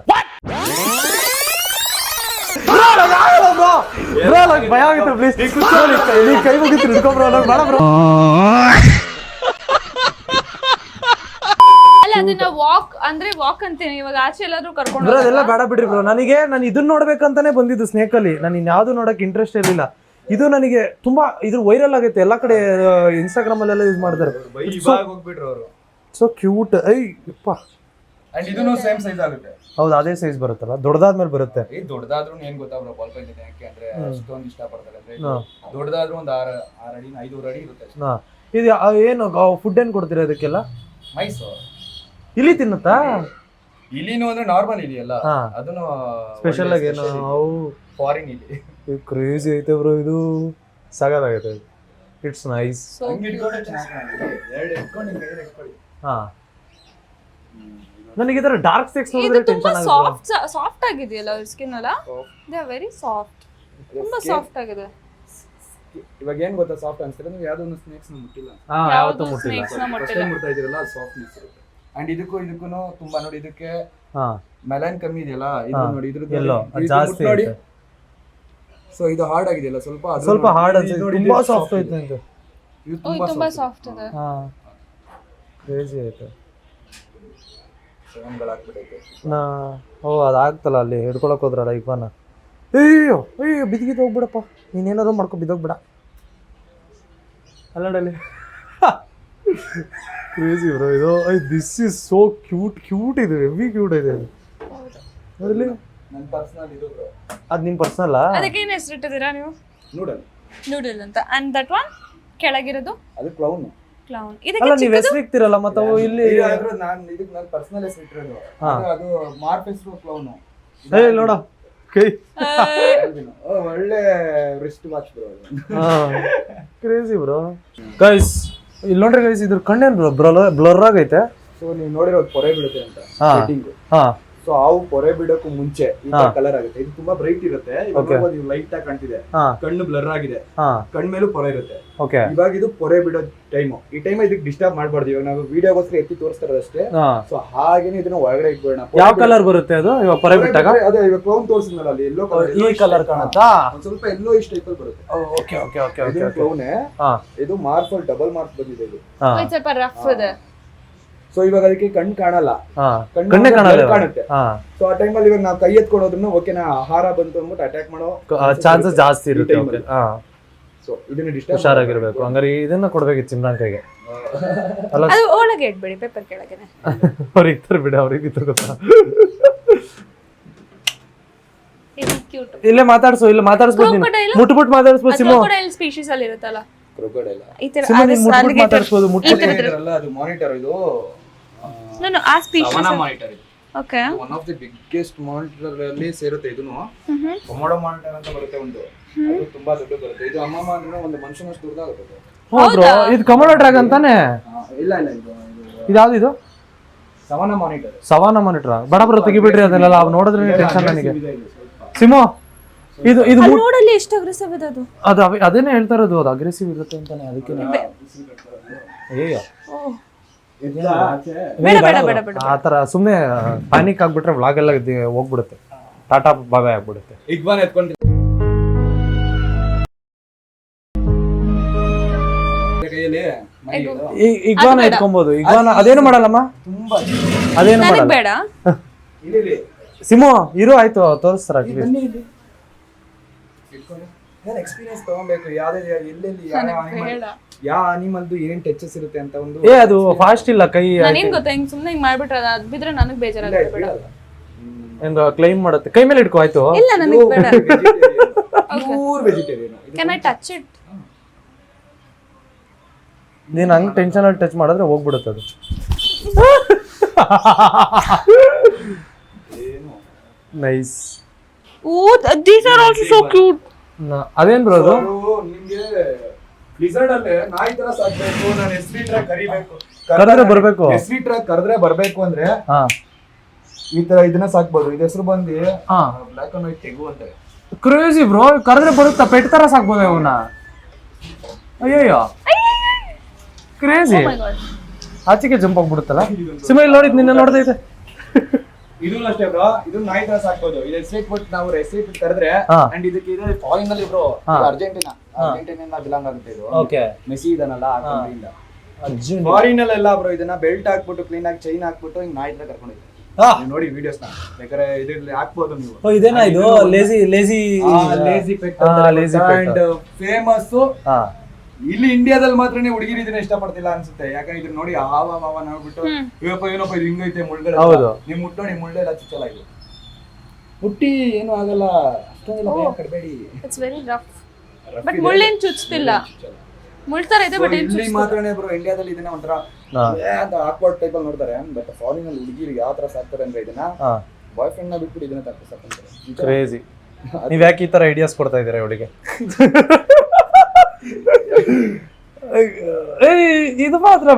ನಂಗೆ ಭಯ ಆಗುತ್ತೆ, ಪ್ಲೀಸ್ ನೀ ಕೈ ಮುಗಿತು ಹಿಡ್ಕೊಂಡ್ಬ್ರೋ, ನಂಗೆ ಬೇಡ ಬ್ರೋ.
ಅದನ್ನ ವಾಕ್ ಅಂತೀನಿ. ಇವಾಗ ಆಚೆ ಎಲ್ಲಾದ್ರೂ ಕರ್ಕೊಂಡು
ಬ್ರೋ ಅದೆಲ್ಲ ಬೇಡ ಬಿಡ್ರಿ ಬ್ರೋ. ನಾನು ಇದನ್ನ ನೋಡ್ಬೇಕಂತಾನೆ ಬಂದಿದ್ದು ಸ್ನೇಕ್ ಅಲ್ಲಿ. ನಾನು ಇನ್ಯಾವ್ದು ನೋಡಕ್ ಇಂಟ್ರೆಸ್ಟ್ ಇರಲಿಲ್ಲ. ಇದು ನನಗೆ ತುಂಬಾ ಇದು ವೈರಲ್ ಆಗೈತೆ ಎಲ್ಲ ಕಡೆ, ಇನ್ಸ್ಟಾಗ್ರಾಮ್ ಅಲ್ಲೆಲ್ಲ ಯೂಸ್ ಮಾಡ್ತಾರೆ.
ಇವಾಗ ಹೋಗ್ಬಿಟ್ರು ಅವರು.
So cute. ಐ ಯಪ್ಪ.
ಅಂಡ್ ಇದೂ ಸೇಮ್ ಸೈಜ್ ಆಗುತ್ತೆ.
ಹೌದು, ಅದೇ ಸೈಜ್ ಬರುತ್ತಲ್ಲ, ದೊಡ್ಡದಾದ್ಮೇಲೆ ಬರುತ್ತೆ.
ಈ ದೊಡ್ಡದಾದ್ರೂ ಏನ್ ಗೊತ್ತಾ ಬ್ರೋ, ಬಾಲ್ ಪೆನ್ ಯಾಕೆ ಅಂದ್ರೆ ಅಷ್ಟೊಂದು ಇಷ್ಟ ಪಡ್ತಾರೆ ಅಂದ್ರೆ ದೊಡ್ಡದಾದ್ರೂ ಒಂದು 6 ಅಡಿ 5 ಅಡಿ ಇರುತ್ತೆ.
ಇದು ಏನು ಫುಡ್ ಏನ್ ಕೊಡ್ತೀರಾ ಇದಕ್ಕೆಲ್ಲ?
ಮೈಸೂರು
ಇಲ್ಲಿ ತಿನ್ನುತ್ತಾ?
ಇಲ್ಲಿನೂ ಅಂದ್ರೆ ನಾರ್ಮಲ್ ಇಲ್ಲಿ ಅಲ್ಲ, ಅದನ್ನು
ಸ್ಪೆಷಲ್ ಆಗಿ ಏನು
ಫಾರಿನ್ ಇಲ್ಲಿ.
ಕ್ರೇಜಿ ಐತೆ ಬ್ರೋ, ಇದು ಸಾಕಾಗೈತೆ. It's nice. ಹಾ, ನನಗೆ ಇದರ ಡಾರ್ಕ್ ಸ್ಪೆಕ್ಸ್
ಇದು
ನೋಡಿದ್ರೆ
ತುಂಬಾ
ಟೆನ್ಷನ್
ಸಾಫ್ಟ್ ಆಗಿದೆಯಲ್ಲ ಸ್ಕಿನ್ ಅಲ್ಲ, ದೇ ಆರ್ ವೆರಿ ಸಾಫ್ಟ್, ತುಂಬಾ ಸಾಫ್ಟ್ ಆಗಿದೆ.
ಇವಾಗ ಏನ್ ಗೊತ್ತಾ ಸಾಫ್ಟ್ ಅನ್ಸ್ತಾರೆ, ನೀವು ಯಾವ್ದೋ ಒಂದು ಸ್ನೇಕ್ಸ್ ನ ಮುಟ್ಟಿಲ್ಲ,
ಯಾವತ್ತೂ ಮುಟ್ಟಿಲ್ಲ.
ಫಸ್ಟ್ ಟೈಮ್ ಮುಟ್ತಾ ಇದೀರಲ್ಲ, ಅದು ಸಾಫ್ಟ್ನೆಸ್ ಇರುತ್ತೆ. ಅಂಡ್ ಇದಕ್ಕೂ ತುಂಬಾ ನೋಡಿ, ಇದಕ್ಕೆ ಮೆಲನ್ ಕಮ್ಮಿ ಇದೆಯಲ್ಲ, ಇದು ನೋಡಿ ಇದ್ರದ್ದು
ಎಲ್ಲೋ ಜಾಸ್ತಿ
ನೋಡಿ.
ಐತೆ.
ಸೊ ಇದು ಹಾರ್ಡ್ ಆಗಿದೆಯಲ್ಲ
ಸ್ವಲ್ಪ ಹಾರ್ಡ್ ಅನ್ಸುತ್ತೆ, ತುಂಬಾ ಸಾಫ್ಟ್ ಐತೆ ಅಂತ.
ಇದು
ತುಂಬಾ ಸಾಫ್ಟ್ ಇದೆ.
ಹಾ, ಕ್ರೇಜಿ ಐತೆ. ಅದಾಗ್ತಲ್ಲ ಅಲ್ಲಿ ಹಿಡ್ಕೊಳಕ್ ಹೋದ್ರಲ್ಲ ಇವಾನ. ಅಯ್ಯೋ ಬಿದ್ದಿದ್ದು ಹೋಗ್ಬಿಡಪ್ಪ, ನೀನೇನಾದ್ರು ಮಾಡ್ಕೊ ಬಿದ್ದೋಗ್ಬಿಡ ಅಲ್ಲಡಲ್ಲಿ. ಕ್ರೇಜಿ ಬ್ರೋ ಇದು. ದಿಸ್ ಇಸ್ ಸೋ ಕ್ಯೂಟ್ ಇದೆ, ಹೆವಿ ಕ್ಯೂಟ್ ಇದೆ ಇದು. ಅದ್ರಲ್ಲಿ
ನನ್ನ ಪರ್ಸನಲ್ ಇದು ಬ್ರೋ.
ಅದು ನಿಮ್ಮ ಪರ್ಸನಲ್?
ಅದಕ್ಕೆ ಏನು ಹೆಸರು ಇಟ್ಟಿದ್ದೀರಾ ನೀವು? ನೂಡಲ್ ಅಂತ. ಅಂಡ್ ದಟ್ ಒನ್ ಕೆಳಗಿರೋದು
ಅದು ಕ್ಲೌನ್.
ಕ್ಲೌನ್.
ಅಲ್ಲ, ನೀವು ಹೆಸರು ಇಕ್ತಿರಲ್ಲ ಮತ್ತೆ ಅವು ಇಲ್ಲಿ.
ನಾನು ಪರ್ಸನಲ್ ಹೆಸರು ಇಟ್ಟಿರೋದು, ಅದು ಮಾರ್ಕ್ ಹೆಸರು ಕ್ಲೌನ್.
ನೋಡ ಕೈ
ಒಳ್ಳೆ wrist watch bro.
Crazy bro. Guys ಇಲ್ಲಿ ನೋಡ್ರಿ ಗೈಸ್, ಇದ್ರ ಕಣ್ಣೇನು ಬ್ಲರ್ ಆಗೈತೆ.
ಸೊ ನೀವು ನೋಡಿರೋದು ಪೊರೆ ಬಿಡುತ್ತೆ ಅಂತ ಸೆಟ್ಟಿಂಗ್. ಸೊ ಅವು ಪೊರೆ ಬಿಡೋಕ್ಕೂ ಮುಂಚೆ ಈ ಕಲರ್ ಆಗುತ್ತೆ. ಇದು ತುಂಬಾ ಬ್ರೈಟ್ ಇರುತ್ತೆ, ಇವಾಗ ನೀವು ಲೈಟ್ ಆಗಿ ಕಾಣ್ತಿದೆ, ಕಣ್ಣು ಬ್ಲರ್ ಆಗಿದೆ, ಕಣ್ ಮೇಲೂ ಪೊರೆ ಇರುತ್ತೆ. ಇವಾಗ ಇದು ಪೊರೆ ಬಿಡೋ ಟೈಮು. ಈ ಟೈಮ್ ಇದಕ್ಕೆ ಡಿಸ್ಟರ್ಬ್ ಮಾಡಬಾರ್ದು. ಇವಾಗ ನಾವು ವಿಡಿಯೋಗೋಸ್ಕರ ಎತ್ತಿ ತೋರಿಸ್ತಾ ಇರೋದಷ್ಟೇ. ಸೊ ಹಾಗೇನೆ ಇದನ್ನ ಒಳಗಡೆ ಇಟ್ಬಿಡೋಣ.
ಯಾವ ಕಲರ್ ಬರುತ್ತೆ ಅದು ಇವಾಗ ಪೊರೆ ಬಿಟ್ಟಾಗ?
ಅದೇ ಇವಾಗ ಕ್ಲೌನ್ ತೋರಿಸಿದ್ನಲ್ಲ, ಅಲ್ಲಿ ಎಲ್ಲೋ ಕಲರ್,
ಈ ಕಲರ್ ಕಾಣುತ್ತಾ?
ಒಂದ್ ಸ್ವಲ್ಪ ಎಲ್ಲೋ ಇಷ್ಟ ಟೈಪ್ ಅಲ್ಲಿ ಬರುತ್ತೆ.
Okay okay okay okay.
ಇದು ಕ್ಲೌನೇ. ಇದು ಮಾರ್ಫಲ್ ಡಬಲ್ ಮಾರ್ಕ್ ಬಂದಿದೆ ಇದು.
ಸ್ವಲ್ಪ ರಫ್ ಇದೆ.
ಸೊ ಇವಾಗ ಅದಕ್ಕೆ ಕಣ್ಣು ಕಾಣಲ್ಲ,
ಕಣ್ಣೇ ಕಾಣಲ್ಲ,
ಕಾಣುತ್ತೆ. ಸೊ ಆ ಟೈಮಲ್ಲಿ ಇವಾಗ ನಾವು ಕೈ ಎತ್ಕೊಳೋದ್ರೂ ಓಕೆನಾ, ಆಹಾರ ಬಂತು ಅಂದ್ಬಿಟ್ಟು ಅಟ್ಯಾಕ್ ಮಾಡೋ
ಚಾನ್ಸಸ್ ಜಾಸ್ತಿ ಇರುತ್ತೆ.
ಸೊ ಇದನ್ನ ಡಿಸ್ಟರ್ಬ್
ಹುಷಾರಾಗಿರ್ಬೇಕು. ಹಂಗಾರೆ ಇದನ್ನ ಕೊಡ್ಬೇಕಿತ್ತು ಸಿಮ್ರಾನ್ ಕೈಗೆ.
ಅದು ಒಳಗೆ ಇಟ್ಬಿಡಿ, ಪೇಪರ್ ಕೆಳಗೇನೆ.
ಅವ್ರಿಗೆ ಇರ್ತಾರೆ ಬಿಡಿ, ಅವ್ರಿಗೆ ಇತ್ತು ಗೊತ್ತಾ. ಇಲ್ಲೇ ಮಾತಾಡ್ಸು, ಇಲ್ಲ ಮಾತಾಡಿಸ್ಬೋದು, ಮುಟ್ಬಿಟ್ಟು ಮಾತಾಡಿಸ್ಬೋದು. ಸಿಮೋ
ಕ್ರೊಕೊಡೈಲ್ ಸ್ಪೀಶೀಸ್ ಅಲ್ಲಿ ಇರುತ್ತಲ್ಲ,
ಕ್ರೊಕೊಡೈಲ್
ಈ ತರ
ಮಾತಾಡಿಸ್ಬೋದು.
ಅಲ್ಲ, ಅದು ಮಾನಿಟರ್. ಇದು
ಆ ಸ್ಪೀಶೀಸ್
ಸವನಾ ಮಾನಿಟರ್. ಇದು
okay,
one of the biggest monitor ಅಲ್ಲಿ ಸೇರುತ್ತೆ. ಇದನ್ನು ಕೊಮೋಡೋ ಮಾನಿಟರ್ ಅಂತ ಬರುತ್ತೆ ಒಂದು, ಅದು ತುಂಬಾ ದೊಡ್ಡ ಬರುತ್ತೆ. ಇದು ಅಮ್ಮಮ್ಮ ಅಂದ್ರೆ ಒಂದು ಮನುಷ್ಯನಷ್ಟು ದೊಡ್ಡದಾಗುತ್ತೆ.
ಹೌದು, ಇದು ಕಮೋಡೋ ಡ್ರ್ಯಾಗನ್ ತಾನೆ?
ಇಲ್ಲ ಇಲ್ಲ,
ಇದು ಯಾವ್ದು? ಇದು
ಸವನಾ ಮಾನಿಟರ್.
ಸವಾನ ಮಾನಿಟರ್. ಬಡ ತೆಗಿಬಿಡ್ರಿ ಅದನ್ನೆಲ್ಲ, ಅವ್ ನೋಡಿದ್ರೆ ಟೆನ್ಷನ್ ನನಗೆ. ಸಿಮೋ ಇದು ಇದು
ನೋಡಲ್ಲಿ ಎಷ್ಟು ಅಗ್ರೆಸಿವ್ ಇದೆ ಅದು.
ಅದೇನೇ ಹೇಳ್ತಾ ಇರೋದು, ಅದು ಅಗ್ರೆಸಿವ್ ಇರುತ್ತೆ ಅಂತಾನೆ. ಅದಕ್ಕೆ ಆತರ ಸುಮ್ನೆ ಪ್ಯಾನಿಕ್ ಆಗ್ಬಿಟ್ರೆ ವ್ಲಾಗ್ ಎಲ್ಲ ಹೋಗ್ಬಿಡುತ್ತೆ, ಟಾಟಾ ಬಾಬೆ ಆಗ್ಬಿಡುತ್ತೆ.
ಇಗ್ವಾನ್ ಎತ್ಕೊಂಡು
ಇಗ್ವಾನ ಎತ್ಕೊಬಹುದು. ಇಗ್ವಾನ ಅದೇನು ಮಾಡಲ್ಲಮ್ಮ,
ತುಂಬಾ
ಅದೇನು ಮಾಡಲ್ಲ.
ಬೇಡ
ಇಲ್ಲಿ
ಸಿಮೋ ಇರು, ಆಯ್ತು ತೋರಿಸ್ತಾರ.
ಎಕ್ಸ್ಪೀರಿಯನ್ಸ್ ತಗೊಬೇಕು, ಯಾವ್ದು ಎಲ್ಲೆಲ್ಲಿ ಯಾವ ಅನಿಮಲ್ದು ಏನೇನ್ ಟಚಸ್ ಇರುತ್ತೆ ಅಂತ ಒಂದು.
ಅದು ಫಾಸ್ಟ್ ಇಲ್ಲ ಕೈ.
ನಾನೇನ್ ಗೊತ್ತಾ, ಹಿಂಗ್ ಸುಮ್ನೆ ಹಿಂಗ್ ಮಾಡ್ಬಿಟ್ರೆ ಅದು ಬಿದ್ರೆ ನನಗ್ ಬೇಜಾರಾಗುತ್ತೆ. ಬೇಡ
ಎಂದು ಕ್ಲೈಮ್ ಮಾಡುತ್ತೆ, ಕೈ ಮೇಲೆ ಇಟ್ಕೋ. ಆಯ್ತು,
ಇಲ್ಲ ನನಗ್ ಬೇಡ.
Pure vegetarian.
Can I touch it?
ನೀನ್ ಹಂಗ್ ಟೆನ್ಷನ್ ಅಲ್ಲಿ ಟಚ್ ಮಾಡಿದ್ರೆ ಹೋಗ್ಬಿಡುತ್ತೆ ಅದು. Nice.
Oh, these are also so cute.
ಅದೇನ್ ಬ್ರೋ ಅದು?
ನಿಮ್ಗೆ ಲಿಸರ್ಡ್ ಅಲ್ಲೇ ನಾಯಿ ತರ ಸಾಕ್ಬೇಕು, ನಾನು ಎಸ್ವಿ ಟ್ರ್ಯಾಕ್ ಕರಿಬೇಕು,
ಕರೆದ್ರೆ ಬರ್ಬೇಕು.
ಎಸ್ವಿ ಟ್ರ್ಯಾಕ್ ಕರೆದ್ರೆ ಬರ್ಬೇಕು ಅಂದ್ರೆ ಈ ತರ ಇದನ್ನ ಸಾಕ್ಬೋದು. ಇದ ಹೆಸರು ಬಂದು ಬ್ಲಾಕ್ ಅಂಡ್ ವೈಟ್ ತೆಗು ಅಂತಾರೆ.
ಕ್ರೇಜಿ ಬ್ರೋ, ಕರೆದ್ರೆ ಬರುತ್ತಾ? ಪೆಟ್ ತರ ಸಾಕ್ಬೋದು ಅವನ್ನ. ಅಯ್ಯಯ್ಯೋ ಕ್ರೇಜಿ. ಆಚೆಗೆ ಜಂಪ್ ಆಗ್ಬಿಡುತ್ತಲ್ಲ. ಸಿಮ ಇಲ್ಲಿ ನೋಡಿದ್, ನಿನ್ನ ನೋಡ್ದೈತೆ.
ಇದು ಅಷ್ಟೇ ಬ್ರೋ, ಇದು ನಾಯಿ ತರ ಸಾಕ್ಬೋದು. ಇದು ಎಸ್ಟೇಟ್ ಬಿಟ್ಟು ನಾವು ಎಸ್ಟೇಟ್ ಕರೆದ್ರೆ, ಅಂಡ್ ಇದಕ್ಕೆ ಇದೆ ಫಾರಿನ್ ಅಲ್ಲಿ ಬ್ರೋ, ಅರ್ಜೆಂಟೀನಾ ಬಿಲಾಂಗ್ ಆಗುತ್ತೆ ಇದು.
ಓಕೆ,
ಮೆಸ್ಸಿ ಇದನ್ನಲ್ಲ ಹಾಕೊಂಡಿಲ್ಲ. ಫಾರಿನ್ ಅಲ್ಲೆಲ್ಲ ಬ್ರೋ ಇದನ್ನ ಬೆಲ್ಟ್ ಹಾಕ್ಬಿಟ್ಟು ಕ್ಲೀನ್ ಆಗಿ ಚೈನ್ ಹಾಕ್ಬಿಟ್ಟು ಹಿಂಗ್ ನಾಯಿ ತರ ಕರ್ಕೊಂಡಿದ್ದಾರೆ. ನೀವು ನೋಡಿ ವಿಡಿಯೋಸ್ ಬೇಕಾದ್ರೆ ಇದ್ರಲ್ಲಿ ಹಾಕ್ಬೋದು ನೀವು.
ಓ ಇದೇನಾ ಇದು lazy
lazy pet and famous. ಇಲ್ಲಿ ಇಂಡಿಯಾದಲ್ಲಿ ಮಾತ್ರನೇ ಹುಡುಗಿರು ಇದನ್ನ ಇಷ್ಟಪಡ್ತಿಲ್ಲ ಅನ್ಸುತ್ತೆ. ಯಾಕಂದ್ರೆ ಇದ್ರ ನೋಡಿ ಹಾವ ನೋಡ್ಬಿಟ್ಟು ಏನಪ್ಪ ಇದು ಹಿಂಗೈತೆ ಮುಳ್ಳುಗಳು. ನೀವು ಮುಟ್ಟೋಡಿ ಮುಳ್ಳೆಲ್ಲ ಚುಚ್ಚಲ್ಲ. ಇದು ಮುಟ್ಟಿ ಏನು ಆಗಲ್ಲ, ಅಷ್ಟೊಂದೆಲ್ಲ ಭಯ ಪಡಬೇಡಿ.
ಇಟ್ಸ್ ವೆರಿ ರಫ್ ಬಟ್ ಮುಳ್ಳೇನ್ ಚುಚ್ತಿಲ್ಲ. ಮುಳ್ತರ ಇದೆ ಬಟ್
ಇಲ್ಲಿ ಮಾತ್ರನೇ ಬ್ರೋ ಇಂಡಿಯಾದಲ್ಲಿ ಇದನ್ನ ಒಂಥರ ಅಂತ ಆಕ್ವರ್ಡ್ ಟೈಪ್ ಅಲ್ಲಿ ನೋಡ್ತಾರೆ. ಬಟ್ ಫಾರಿನ್ ಅಲ್ಲಿ ಹುಡುಗಿರು ಯಾವ ತರ ಸಾಕ್ತಾರೆ ಅಂದ್ರೆ ಇದನ್ನ ಬಾಯ್ ಫ್ರೆಂಡ್ ನ ಬಿಟ್ಬಿಟ್ಟು ಇದನ್ನ ಸಾಕ್ತಾರೆ.
ಕ್ರೇಜಿ. ನೀವ್ ಯಾಕೆ ಈ ತರ ಐಡಿಯಾಸ್ ಕೊಡ್ತಾ ಇದೀರಾ ಇವಳಿಗೆ? ಇದು ಮಾತ್ರ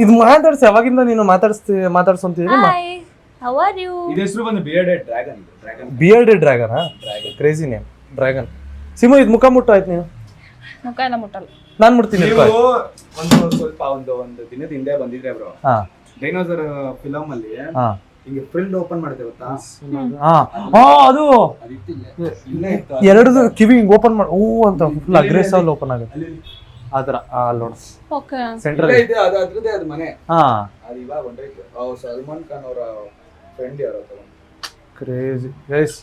ಇದು ಮಾತಾಡ್ಸಿ ಅವಾಗಿಂದ ನೀನು ಮಾತಾಡ್ಸಂತಿದ್ದೀನಿ.
Hi how are you?
ಇದ್ರ ಹೆಸರು ಬಂದು bearded dragon.
Bearded dragon. Crazy name dragon. Simu ಇದು ಮುಖ ಮುಟ್ಟು ಆಯ್ತು ನೀನು?
ಮುಖ ಎಲ್ಲ ಮುಟ್ಟಲ್ಲ.
ನಾನ್ ಮುಟ್ತೀನಿ.
ಒಂದು ಸ್ವಲ್ಪ ಒಂದು ದಿನದ ಹಿಂದೆ ಬಂದಿದ್ರೆ ಬ್ರೋ, ಡೈನೋಸರ್ ಫಿಲಮ್ ಅಲ್ಲಿ ಹಿಂಗೆ ಫ್ರಿಲ್ ಓಪನ್ ಮಾಡುತ್ತೆ ಗೊತ್ತಾ?
ಅದು ಎರಡು ಕಿವಿ ಹಿಂಗ್ ಓಪನ್ ಮಾಡಿ ಅಂತ ಫುಲ್ ಅಗ್ರೆಸಿವ್ ಓಪನ್ ಆಗುತ್ತೆ ಆತರ. ಅಲ್ಲಿ ನೋಡು ಸೆಂಟ್ರಲ್
ಇದೆ, ಅದು ಅದ್ರದೇ ಅದು ಮನೆ. ಅದು ಇವಾಗ ಹೊಂಟೈತೆ. ಸಲ್ಮಾನ್ ಖಾನ್ ಅವರ ಫ್ರೆಂಡ್ ಯಾರೋ ತಗೊಂಡು.
Crazy guys.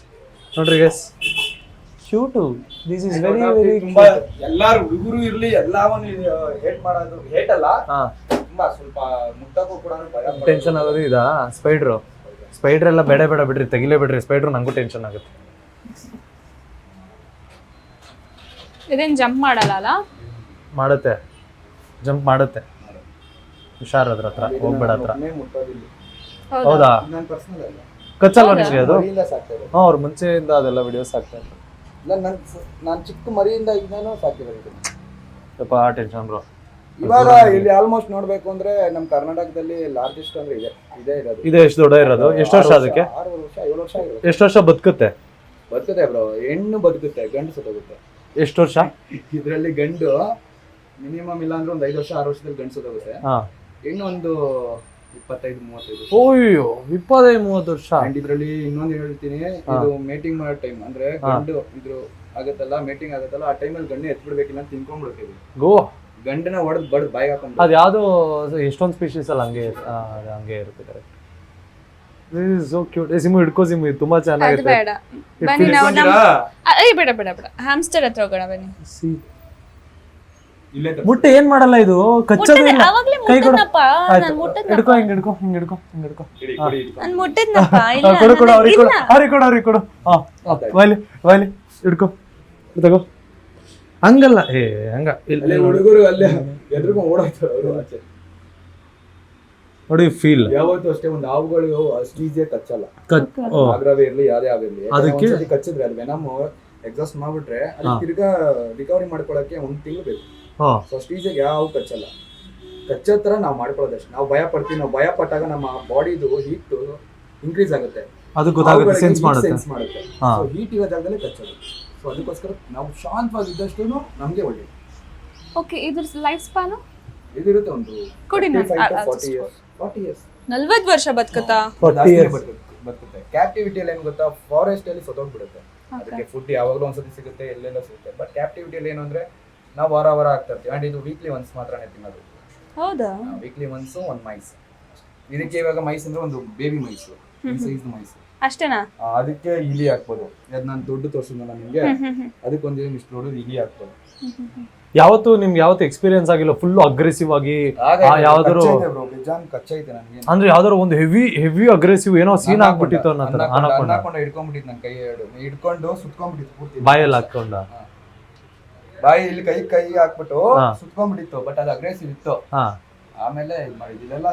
ನೋಡ್ರಿ guys, cute. This is very very
ತುಂಬಾ ಎಲ್ಲಾರು ಹುಡುಗರು ಇರ್ಲಿ ಎಲ್ಲಾವನ್ನು ಹೇಟ್ ಮಾಡೋದು ಹೇಟ್ ಅಲ್ಲ, ತುಂಬಾ ಸ್ವಲ್ಪ ಮುಟ್ಟಕ್ಕೂ ಕೂಡ ಭಯ
ಟೆನ್ಷನ್ ಆಗೋದು. ಇದಾ ಸ್ಪೈಡರ್ ಎಲ್ಲ ಬೇಡ ಬಿಡ್ರಿ, ತೆಗಿಲೇ ಬಿಡ್ರಿ ಸ್ಪೈಡರ್. ನಂಗೂ ಟೆನ್ಷನ್ ಆಗುತ್ತೆ.
ಇದೇನ್ ಜಂಪ್ ಮಾಡಲ್ಲ ಅಲ್ಲ?
ಮಾಡುತ್ತೆ, ಜಂಪ್ ಮಾಡುತ್ತೆ. ಹುಷಾರ್ ಅದ್ರ ಹತ್ರ ಹೋಗ್ಬೇಡ ಹತ್ರ.
ಮುಟ್ಟೋದಿಲ್ಲ.
ಹೌದಾ?
ನಾನು ಪರ್ಸನಲ್ ಅಲ್ಲ,
ಕಚ್ಚಲ್ವಾ ನಿಮಗೆ ಅದು?
ಮರಿಯಿಂದ ಸಾಕ್ತಾರೆ.
ಅವ್ರ ಮುಂಚೆಯಿಂದ ಅದೆಲ್ಲ ವಿಡಿಯೋಸ್ ಹಾಕ್ತಾ ಇದ್ರು.
ಇಲ್ಲ ನಾನು ಚಿಕ್ಕ ಮರಿಯಿಂದ ಇದನ್ನು ಸಾಕಿರೋದು.
ಸ್ವಲ್ಪ ಟೆನ್ಷನ್ ಬ್ರೋ.
ಇವಾಗ ಇಲ್ಲಿ ಆಲ್ಮೋಸ್ಟ್ ನೋಡ್ಬೇಕು ಅಂದ್ರೆ ನಮ್ ಕರ್ನಾಟಕದಲ್ಲಿ ಲಾರ್ಜೆಸ್ಟ್ ಅಂದ್ರೆ ಇದೇ ಇರೋದು.
ಇದೆ. ಎಷ್ಟು ದೊಡ್ಡ ಇರೋದು? ಎಷ್ಟು ವರ್ಷ ಅದಕ್ಕೆ?
6 ವರ್ಷ 7 ವರ್ಷ ಆಗಿರೋದು.
ಎಷ್ಟು ವರ್ಷ ಬದುಕುತ್ತೆ
ಬ್ರೋ? ಹೆಣ್ಣು ಬದುಕುತ್ತೆ, ಗಂಡು ಸತ್ತೋಗುತ್ತೆ.
ಎಷ್ಟು ವರ್ಷ?
ಇದ್ರಲ್ಲಿ ಗಂಡು ಮಿನಿಮಮ್ ಇಲ್ಲ ಅಂದ್ರೆ ಒಂದು 5 ವರ್ಷ 6 ವರ್ಷದಲ್ಲಿ ಗಂಡು ಸತ್ತೋಗುತ್ತೆ. ಹೆಣ್ಣು ಒಂದು 25-35.
ಓಯ್ಯೋ, 25-30 ವರ್ಷ.
ಅಂಡ್ ಇದ್ರಲ್ಲಿ ಇನ್ನೊಂದು ಹೇಳ್ತೀನಿ, ಇದು ಮೇಟಿಂಗ್ ಮಾಡೋ ಟೈಮ್ ಅಂದ್ರೆ ಗಂಡು ಇದ್ರು ಆಗತ್ತಲ್ಲ, ಮೇಟಿಂಗ್ ಆಗತ್ತಲ್ಲ, ಆ ಟೈಮಲ್ಲಿ ಗಂಡು ಎತ್ಬಿಡ್ಬೇಕಿಲ್ಲ ಅಂತ ತಿನ್ಕೊಂಡ್ಬಿಡ್ತೀವಿ.
ಗೋ
ಗಂಡನ ಹೊಡೆದ್ ಬಡ್ದು ಬಾಯಿಗೆ ಹಾಕೊಂಡು.
ಅದು ಯಾವ್ದು ಎಷ್ಟೊಂದು ಸ್ಪೀಶೀಸ್ ಅಲ್ಲಿ ಹಂಗೆ ಇರುತ್ತೆ. ಕರೆಕ್ಟ್. So cute. ಸಿಮು ಹಿಡ್ಕೋ ಸಿಮು, ಇದು ತುಂಬಾ ಚೆನ್ನಾಗಿದೆ.
ಬೇಡ ಬನ್ನಿ ನಾವು ಬೇಡ ಹ್ಯಾಮ್ಸ್ಟರ್ ಹತ್ರ ಹೋಗೋಣ ಬನ್ನಿ.
ಮುಟ್ಟೆ ಏನ್ ಮಾಡಲ್ಲ ಇದು, ಕಚ್ಚೋದು ಇಲ್ಲ.
ಅವಾಗ್ಲೇ
ಕೈ ಕೊಡು.
ಮುಟ್ಟದ್ನಪ್ಪ, ನಾನು ಮುಟ್ಟದ್ನಪ್ಪ.
ಹಿಡ್ಕೋ, ಹಿಂಗ್ ಹಿಡ್ಕೋ.
ನಾನು ಮುಟ್ಟದ್ನಪ್ಪ. ಇಲ್ಲ
ಕೊಡು ಅವ್ರಿಗೆ ಕೊಡು. ವೈಲಿ ಹಿಡ್ಕೋ, ತಗೋ. ಹಂಗಲ್ಲ, ಹಂಗ ಇಲ್ಲ.
ಹುಡುಗರು ಅಲ್ಲೇ ಎದ್ರಿಗೂ ಓಡಾಡ್ತಾರೆ ಅವರು ಆಚೆ.
ನೋಡಿ ಫೀಲ್.
ಯಾವತ್ತೂ ಅಷ್ಟೇ, ಒಂದು ಹಾವುಗಳು ಅಷ್ಟು ಈಸಿಯಾಗಿ ಕಚ್ಚಲ್ಲ. ಆಗ್ರವೇ ಇರ್ಲಿ ಯಾವ್ದೇ ಆಗಿರ್ಲಿ, ಅದಕ್ಕೆ ಕಚ್ಚಿದ್ರೆ ಅದು ವೆನಮ್ ಎಕ್ಸಾಸ್ಟ್ ಮಾಡ್ಬಿಟ್ರೆ ಅಲ್ಲಿ ತಿರ್ಗಾ ರಿಕವರಿ ಮಾಡ್ಕೊಳಕ್ಕೆ 1 ತಿಂಗಳು ಬೇಕು. ಸೊ ಅಷ್ಟು ಈಸಿಯಾಗಿ ಯಾವ ಕಚ್ಚಲ್ಲ. ಕಚ್ಚೋ ತರ ನಾವು ಮಾಡ್ಕೊಳ್ಳೋದಷ್ಟು. ನಾವು ಭಯ ಪಡ್ತೀವಿ. ನಾವು ಭಯ ಪಟ್ಟಾಗ ನಮ್ಮ ಬಾಡಿದು ಹೀಟ್ ಇನ್ಕ್ರೀಸ್ ಆಗುತ್ತೆ.
ಅದು ಗೊತ್ತಾಗುತ್ತೆ, ಸೆನ್ಸ್ ಮಾಡುತ್ತೆ.
ಸೊ ಹೀಟ್ ಇರೋ ಜಾಗದಲ್ಲಿ ಕಚ್ಚೋದು. ಸೊ ಅದಕ್ಕೋಸ್ಕರ ನಾವು ಶಾಂತವಾಗಿದ್ದಷ್ಟು ನಮ್ಗೆ ಒಳ್ಳೇದು.
ಓಕೆ, ಇದ್ರ ಲೈಫ್ ಸ್ಪಾನ್
ಇದಿರುತ್ತೆ ಒಂದು 40 ಇಯರ್ಸ್.
40 ವರ್ಷ ಬದುಕುತ್ತಾ?
ಬದುಕುತ್ತೆ. ಕ್ಯಾಪ್ಟಿವಿಟಿಯಲ್ಲಿ ಏನು ಗೊತ್ತಾ, ಫಾರೆಸ್ಟ್ ಅಲ್ಲಿ ಸತ್ತೋಗ್ಬಿಡುತ್ತೆ. ಅದಕ್ಕೆ ಫುಡ್ ಯಾವಾಗಲೂ ಒಂದ್ಸತಿ ಸಿಗುತ್ತೆ, ಎಲ್ಲೆಲ್ಲ ಸಿಗುತ್ತೆ. ಬಟ್ ಕ್ಯಾಪ್ಟಿವಿಟಿಯಲ್ಲಿ ಏನು ಅಂದ್ರೆ ನಾವು ವಾರ ಆಗ್ತಾ ಇರ್ತೀವಿ. ಅಂಡ್ ಇದು ವೀಕ್ಲಿ ಒನ್ಸ್ ಮಾತ್ರನೇ ತಿನ್ನೋದು.
ಹೌದಾ?
ವೀಕ್ಲಿ ಒನ್ಸ್ ಒಂದು ಮೈಸ್. ಇದಕ್ಕೆ ಇವಾಗ ಮೈಸ್ ಅಂದ್ರೆ ಒಂದು ಬೇಬಿ ಮೈಸು, ಈ ಸೈಜ್ ಮೈಸು
ಅಷ್ಟೇನಾ?
ಅದಕ್ಕೆ ಇಲಿ ಹಾಕ್ಬೋದು. ಅದ್ ನಾನು ದುಡ್ಡು ತೋರಿಸಿದ್ನಲ್ಲ ನಿಮ್ಗೆ, ಅದಕ್ಕೊಂದು ಇಷ್ಟು ದೊಡ್ಡದು ಇಲಿ ಹಾಕ್ಬೋದು.
ಯಾವತ್ತು ಎಕ್ಸ್ಪೀರಿಯನ್ಸ್ ಆಗಿಲ್ಲ ಫುಲ್ ಅಗ್ರೆಸಿವ್ ಆಗಿ? ಯಾವ್ದಾದ್ರು
ಕಚ್ಚೈತೆ ನನಗೆ.
ಅಂದ್ರೆ ಯಾವ್ದಾದ್ರು ಒಂದು ಹೆವಿ ಅಗ್ರೆಸಿವ್ ಏನೋ ಸೀನ್ ಆಗ್ಬಿಟ್ಟಿತ್ತು ಅನ್ನೋ ತರ
ಅನ್ಕೊಂಡು ಹಿಡ್ಕೊಂಡ್ಬಿಟ್ಟಿತ್ತು. ನನ್ನ ಕೈ ಹಿಡ್ಕೊಂಡು ಸುತ್ಕೊಂಡ್ಬಿಟ್ಟಿತ್ತು ಪೂರ್ತಿ.
ಬಾಯಲ್ಲಿ ಹಾಕೊಂಡ
ಬಾಯಿ ಇಲ್ಲಿ ಕೈ ಹಾಕ್ಬಿಟ್ಟು ಸುತ್ಕೊಂಡ್ಬಿಟ್ಟಿತ್ತು. ಬಟ್ ಅದು ಅಗ್ರೆಸಿವ್ ಇತ್ತು. ಆಮೇಲೆ ಇದೆಲ್ಲ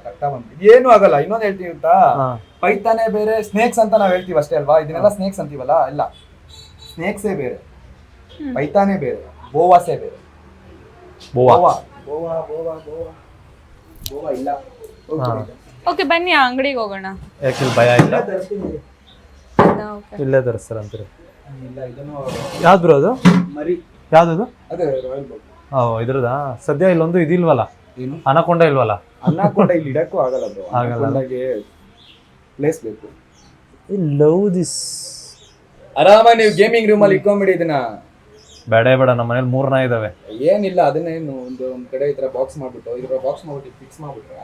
ಕರೆಕ್ಟಾ ಬಂದ್ಬಿಟ್ಟು ಏನು ಆಗಲ್ಲ. ಇನ್ನೊಂದು ಹೇಳ್ತೀವಿ ಗೊತ್ತಾ, ಪೈತಾನೆ ಬೇರೆ, ಸ್ನೇಕ್ಸ್ ಅಂತ ನಾವ್ ಹೇಳ್ತೀವಿ ಅಷ್ಟೇ ಅಲ್ವಾ. ಇದನ್ನೆಲ್ಲ ಸ್ನೇಕ್ಸ್ ಅಂತೀವಲ್ಲ, ಇಲ್ಲ, ಸ್ನೇಕ್ಸೇ ಬೇರೆ, ಪೈತಾನೆ ಬೇರೆ, ಬೋವಾಸೇ ಬೇರೆ. ಬೋವಾ ಇಲ್ಲ.
ಓಕೆ, ಬನ್ನಿ ಅಂಗಡಿಗೆ ಹೋಗೋಣ.
ಯಾಕೆ ಭಯ ಇಲ್ಲ? ಇಲ್ಲೇ ತರಿಸ್ತಾರ ಅಂತೀರಿ? ಯಾವ್ದು ಬ್ರೋ ಅದು?
ಮರಿ.
ಯಾವ್ದದು?
ಅದೇ ರಾಯಲ್ ಬೋಗ್.
ಇದ್ರದ ಸದ್ಯ ಇಲ್ಲೊಂದು ಇದಿಲ್ವಲ್ಲ, ಅನಕೊಂಡ ಇಲ್ವಲ್ಲ?
ಅನಕೊಂಡ ಇಲ್ಲಿ ಇಡಕ್ಕೂ ಆಗಲ್ಲ ಬ್ರೋ. ಅನಕೊಂಡಗೆ ಪ್ಲೇಸ್ ಬೇಕು.
I love this.
ಆರಾಮಾಗಿ ನೀವು ಗೇಮಿಂಗ್ ರೂಮ್ ಅಲ್ಲಿ ಇಟ್ಕೊಂಡ್ಬಿಡಿ ಇದನ್ನ.
ಬೇಡ ನಮ್ಮ ಮನೇಲಿ 3 ನಾಯಿ ಇದಾವೆ.
ಏನಿಲ್ಲ, ಅದನ್ನೇನು ಒಂದ್ ಕಡೆ ಈ ತರ ಬಾಕ್ಸ್ ಮಾಡ್ಬಿಟ್ಟು ಫಿಕ್ಸ್ ಮಾಡ್ಬಿಟ್ರೆ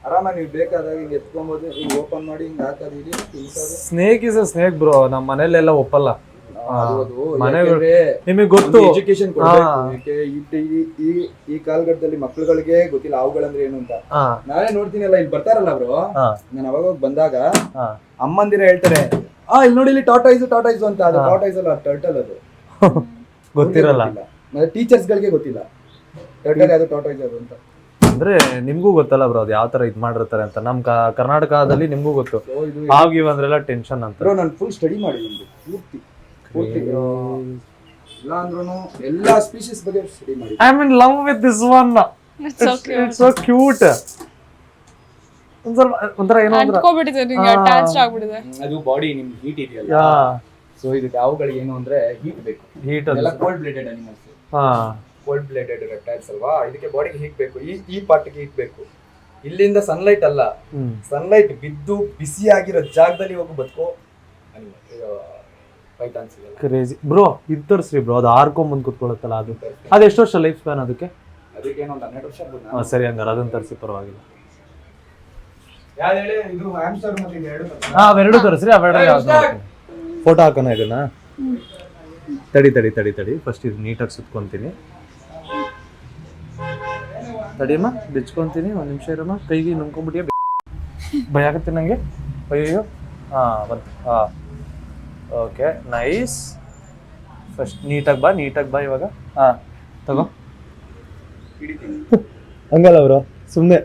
ಆರಾಮಾಗಿ ನೀವು ಬೇಕಾದಾಗ ಹಿಂಗೆ ಎತ್ಕೊಬೋದು, ಹಿಂಗೆ ಓಪನ್ ಮಾಡಿ ಹಿಂಗೆ ಹಾಕೋದು ಇಲ್ಲಿ ತಿನ್ಸೋದು.
Snake is a snake bro. ನಮ್ಮ ಮನೇಲೆಲ್ಲ ಒಪ್ಪಲ್ಲ. ನಿಮಗೆ ಗೊತ್ತು
ಎಜುಕೇಶನ್ ಈ ಕಾಲಘಟ್ಟದಲ್ಲಿ ಮಕ್ಳುಗಳಿಗೆ ಗೊತ್ತಿಲ್ಲ ಅವುಗಳಂದ್ರೆ ಏನು ಅಂತ. ನಾನೇ ನೋಡ್ತೀನಲ್ಲ, ಇಲ್ಲಿ ಬರ್ತಾರಲ್ಲ ಬ್ರೋ, ನಾನು ಅವಾಗ ಬಂದಾಗ ಅಮ್ಮಂದಿರ ಹೇಳ್ತಾರೆ, ಇಲ್ಲಿ ನೋಡಿ ಇಲ್ಲಿ ಟಾಟಾಯ್ಸು ಅಂತ. ಅದು ಟಾಟಾಯ್ಸ್ ಅಲ್ಲ, ಟರ್ಟಲ್ ಅದು.
ಗೊತ್ತಿರಲ್ಲ.
ಮತ್ತೆ ಟೀಚರ್ಸ್ ಗಳಿಗೆ ಗೊತ್ತಿಲ್ಲ ಟರ್ಟಲ್ ಯಾವುದು ಟಾಟಾಯ್ಸ್ ಯಾವುದು ಅಂತ.
ಅಂದ್ರೆ ನಿಮ್ಗೂ ಗೊತ್ತಲ್ಲ ಬ್ರೋ ಅದು ಯಾವ ತರ ಇದ್ ಮಾಡಿರ್ತಾರೆ ಅಂತ. ನಮ್ ಕರ್ನಾಟಕದಲ್ಲಿ ನಿಮ್ಗೂ ಗೊತ್ತು. ಆಗಿವ್ ಅಂದ್ರೆಲ್ಲ ಟೆನ್ಷನ್ ಅಂತ.
ಬ್ರೋ ನಾನು ಫುಲ್ ಸ್ಟಡಿ ಮಾಡಿದ್ದೀನಿ, ಪೂರ್ತಿ ಇಲ್ಲ ಅಂದ್ರೂ ಎಲ್ಲಾ ಸ್ಪೀಶೀಸ್ ಬಗ್ಗೆ ಸ್ಟಡಿ ಮಾಡಿ.
I am in love with this one. It's so cute. ಒಂಥರ ಏನೋ
ಅದು ಬಾಡಿ ನಿಮ್ ಹೀಟ್ ಇದೆಯಲ್ಲ, ಸೊ ಇದಕ್ಕೆ ಅವುಗಳಿಗೆ ಏನು ಅಂದ್ರೆ ಹೀಟ್ ಬೇಕು.
ಹೀಟ್
ಎಲ್ಲ cold blooded animals, cold blooded reptiles ಅಲ್ವಾ, ಇದಕ್ಕೆ ಬಾಡಿಗೆ ಹೀಟ್ ಬೇಕು. ಈ ಪಾರ್ಟಿಗೆ ಹೀಟ್ ಬೇಕು. ಇಲ್ಲಿಂದ ಸನ್ಲೈಟ್ ಅಲ್ಲ, ಸನ್ಲೈಟ್ ಬಿದ್ದು ಬಿಸಿಯಾಗಿರೋ ಜಾಗದಲ್ಲಿ ಹೋಗಿ ಬದುಕೋ ಪೈಥಾನ್ಸ್ ಇದೆಲ್ಲ.
Crazy bro. ಇದು ತೋರಿಸ್ರಿ ಬ್ರೋ, ಅದು ಹಾರ್ಕೊಂಡ್ ಬಂದು ಕುತ್ಕೊಳ್ಳುತ್ತಲ್ಲ ಅದು. ಅದು ಎಷ್ಟು ವರ್ಷ ಲೈಫ್ ಸ್ಪ್ಯಾನ್ ಅದಕ್ಕೆ?
ಅದಕ್ಕೇನೋ ಒಂದು 12 ವರ್ಷ ಆಗ್ಬೋದು.
ಸರಿ, ಹಂಗಾರೆ ಅದನ್ನ ತರಿಸಿ, ಪರವಾಗಿಲ್ಲ.
ಯಾವ್ದು ಹೇಳಿ? ಇದು ಹ್ಯಾಮ್ಸ್ಟರ್ ಮತ್ತೆ ಇದು ಎರಡು.
ಅವೆರಡು ತೋರಿಸ್ರಿ. ಅವೆರಡು ಯಾವ್ದು ಫೋಟೋ ಹಾಕೋಣ ಇದನ್ನ. ತಡಿ ಫಸ್ಟ್ ಇದು ನೀಟಾಗಿ ಸುತ್ಕೊಂತೀನಿ. ತಡಿಯಮ್ಮ, ಬಿಚ್ಕೊಂತೀನಿ. ಒಂದ್ ನಿಮಿಷ ಇರಮ್ಮ. ಕೈಗೆ ನುಂಗ್ಕೊಂಡ್ಬಿಟ್ಟಿಯ, ಭಯ ಆಗತ್ತೆ ನಂಗೆ. ಅಯ್ಯೋ. ಬಂತು. Okay, nice. ಫಸ್ಟ್ ನೀಟಾಗಿ ಬಾ ಇವಾಗ. ತಗೋ. ಹಂಗಲ್ಲ ಬ್ರೋ, ಸುಮ್ಮನೆ